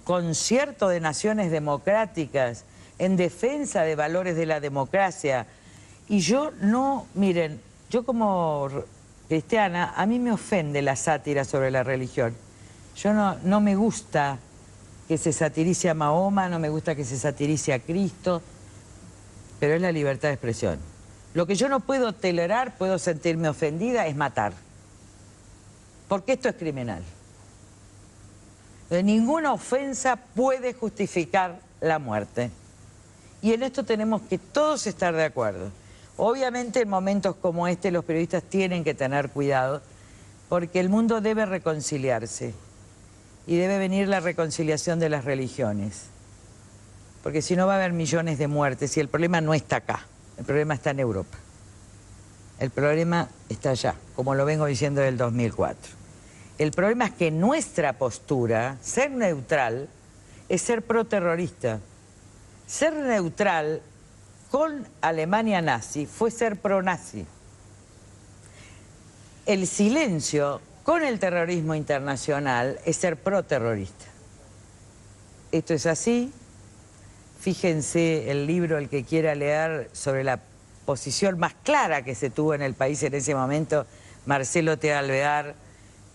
concierto de naciones democráticas en defensa de valores de la democracia, y yo no, miren, yo como cristiana, a mí me ofende la sátira sobre la religión. Yo no me gusta que se satirice a Mahoma, no me gusta que se satirice a Cristo, pero es la libertad de expresión. Lo que yo no puedo tolerar, puedo sentirme ofendida, es matar. Porque esto es criminal. Ninguna ofensa puede justificar la muerte. Y en esto tenemos que todos estar de acuerdo. Obviamente en momentos como este los periodistas tienen que tener cuidado porque el mundo debe reconciliarse y debe venir la reconciliación de las religiones. Porque si no va a haber millones de muertes y el problema no está acá, el problema está en Europa. El problema está allá, como lo vengo diciendo desde el 2004. El problema es que nuestra postura, ser neutral, es ser proterrorista. Ser neutral con Alemania nazi fue ser pro-nazi. El silencio con el terrorismo internacional es ser pro-terrorista. Esto es así. Fíjense el libro, el que quiera leer, sobre la posición más clara que se tuvo en el país en ese momento, Marcelo T. Alvear,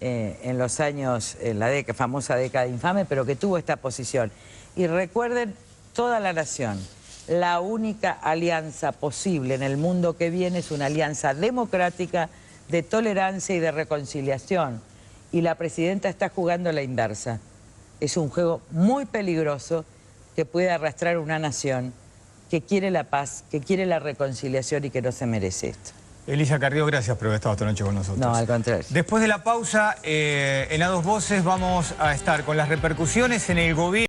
en los años, en la famosa década infame, pero que tuvo esta posición. Y recuerden, toda la nación, la única alianza posible en el mundo que viene es una alianza democrática de tolerancia y de reconciliación. Y la presidenta está jugando la inversa. Es un juego muy peligroso que puede arrastrar una nación que quiere la paz, que quiere la reconciliación y que no se merece esto. Elisa Carrió, gracias por haber estado esta noche con nosotros. No, al contrario. Después de la pausa, en A Dos Voces vamos a estar con las repercusiones en el gobierno.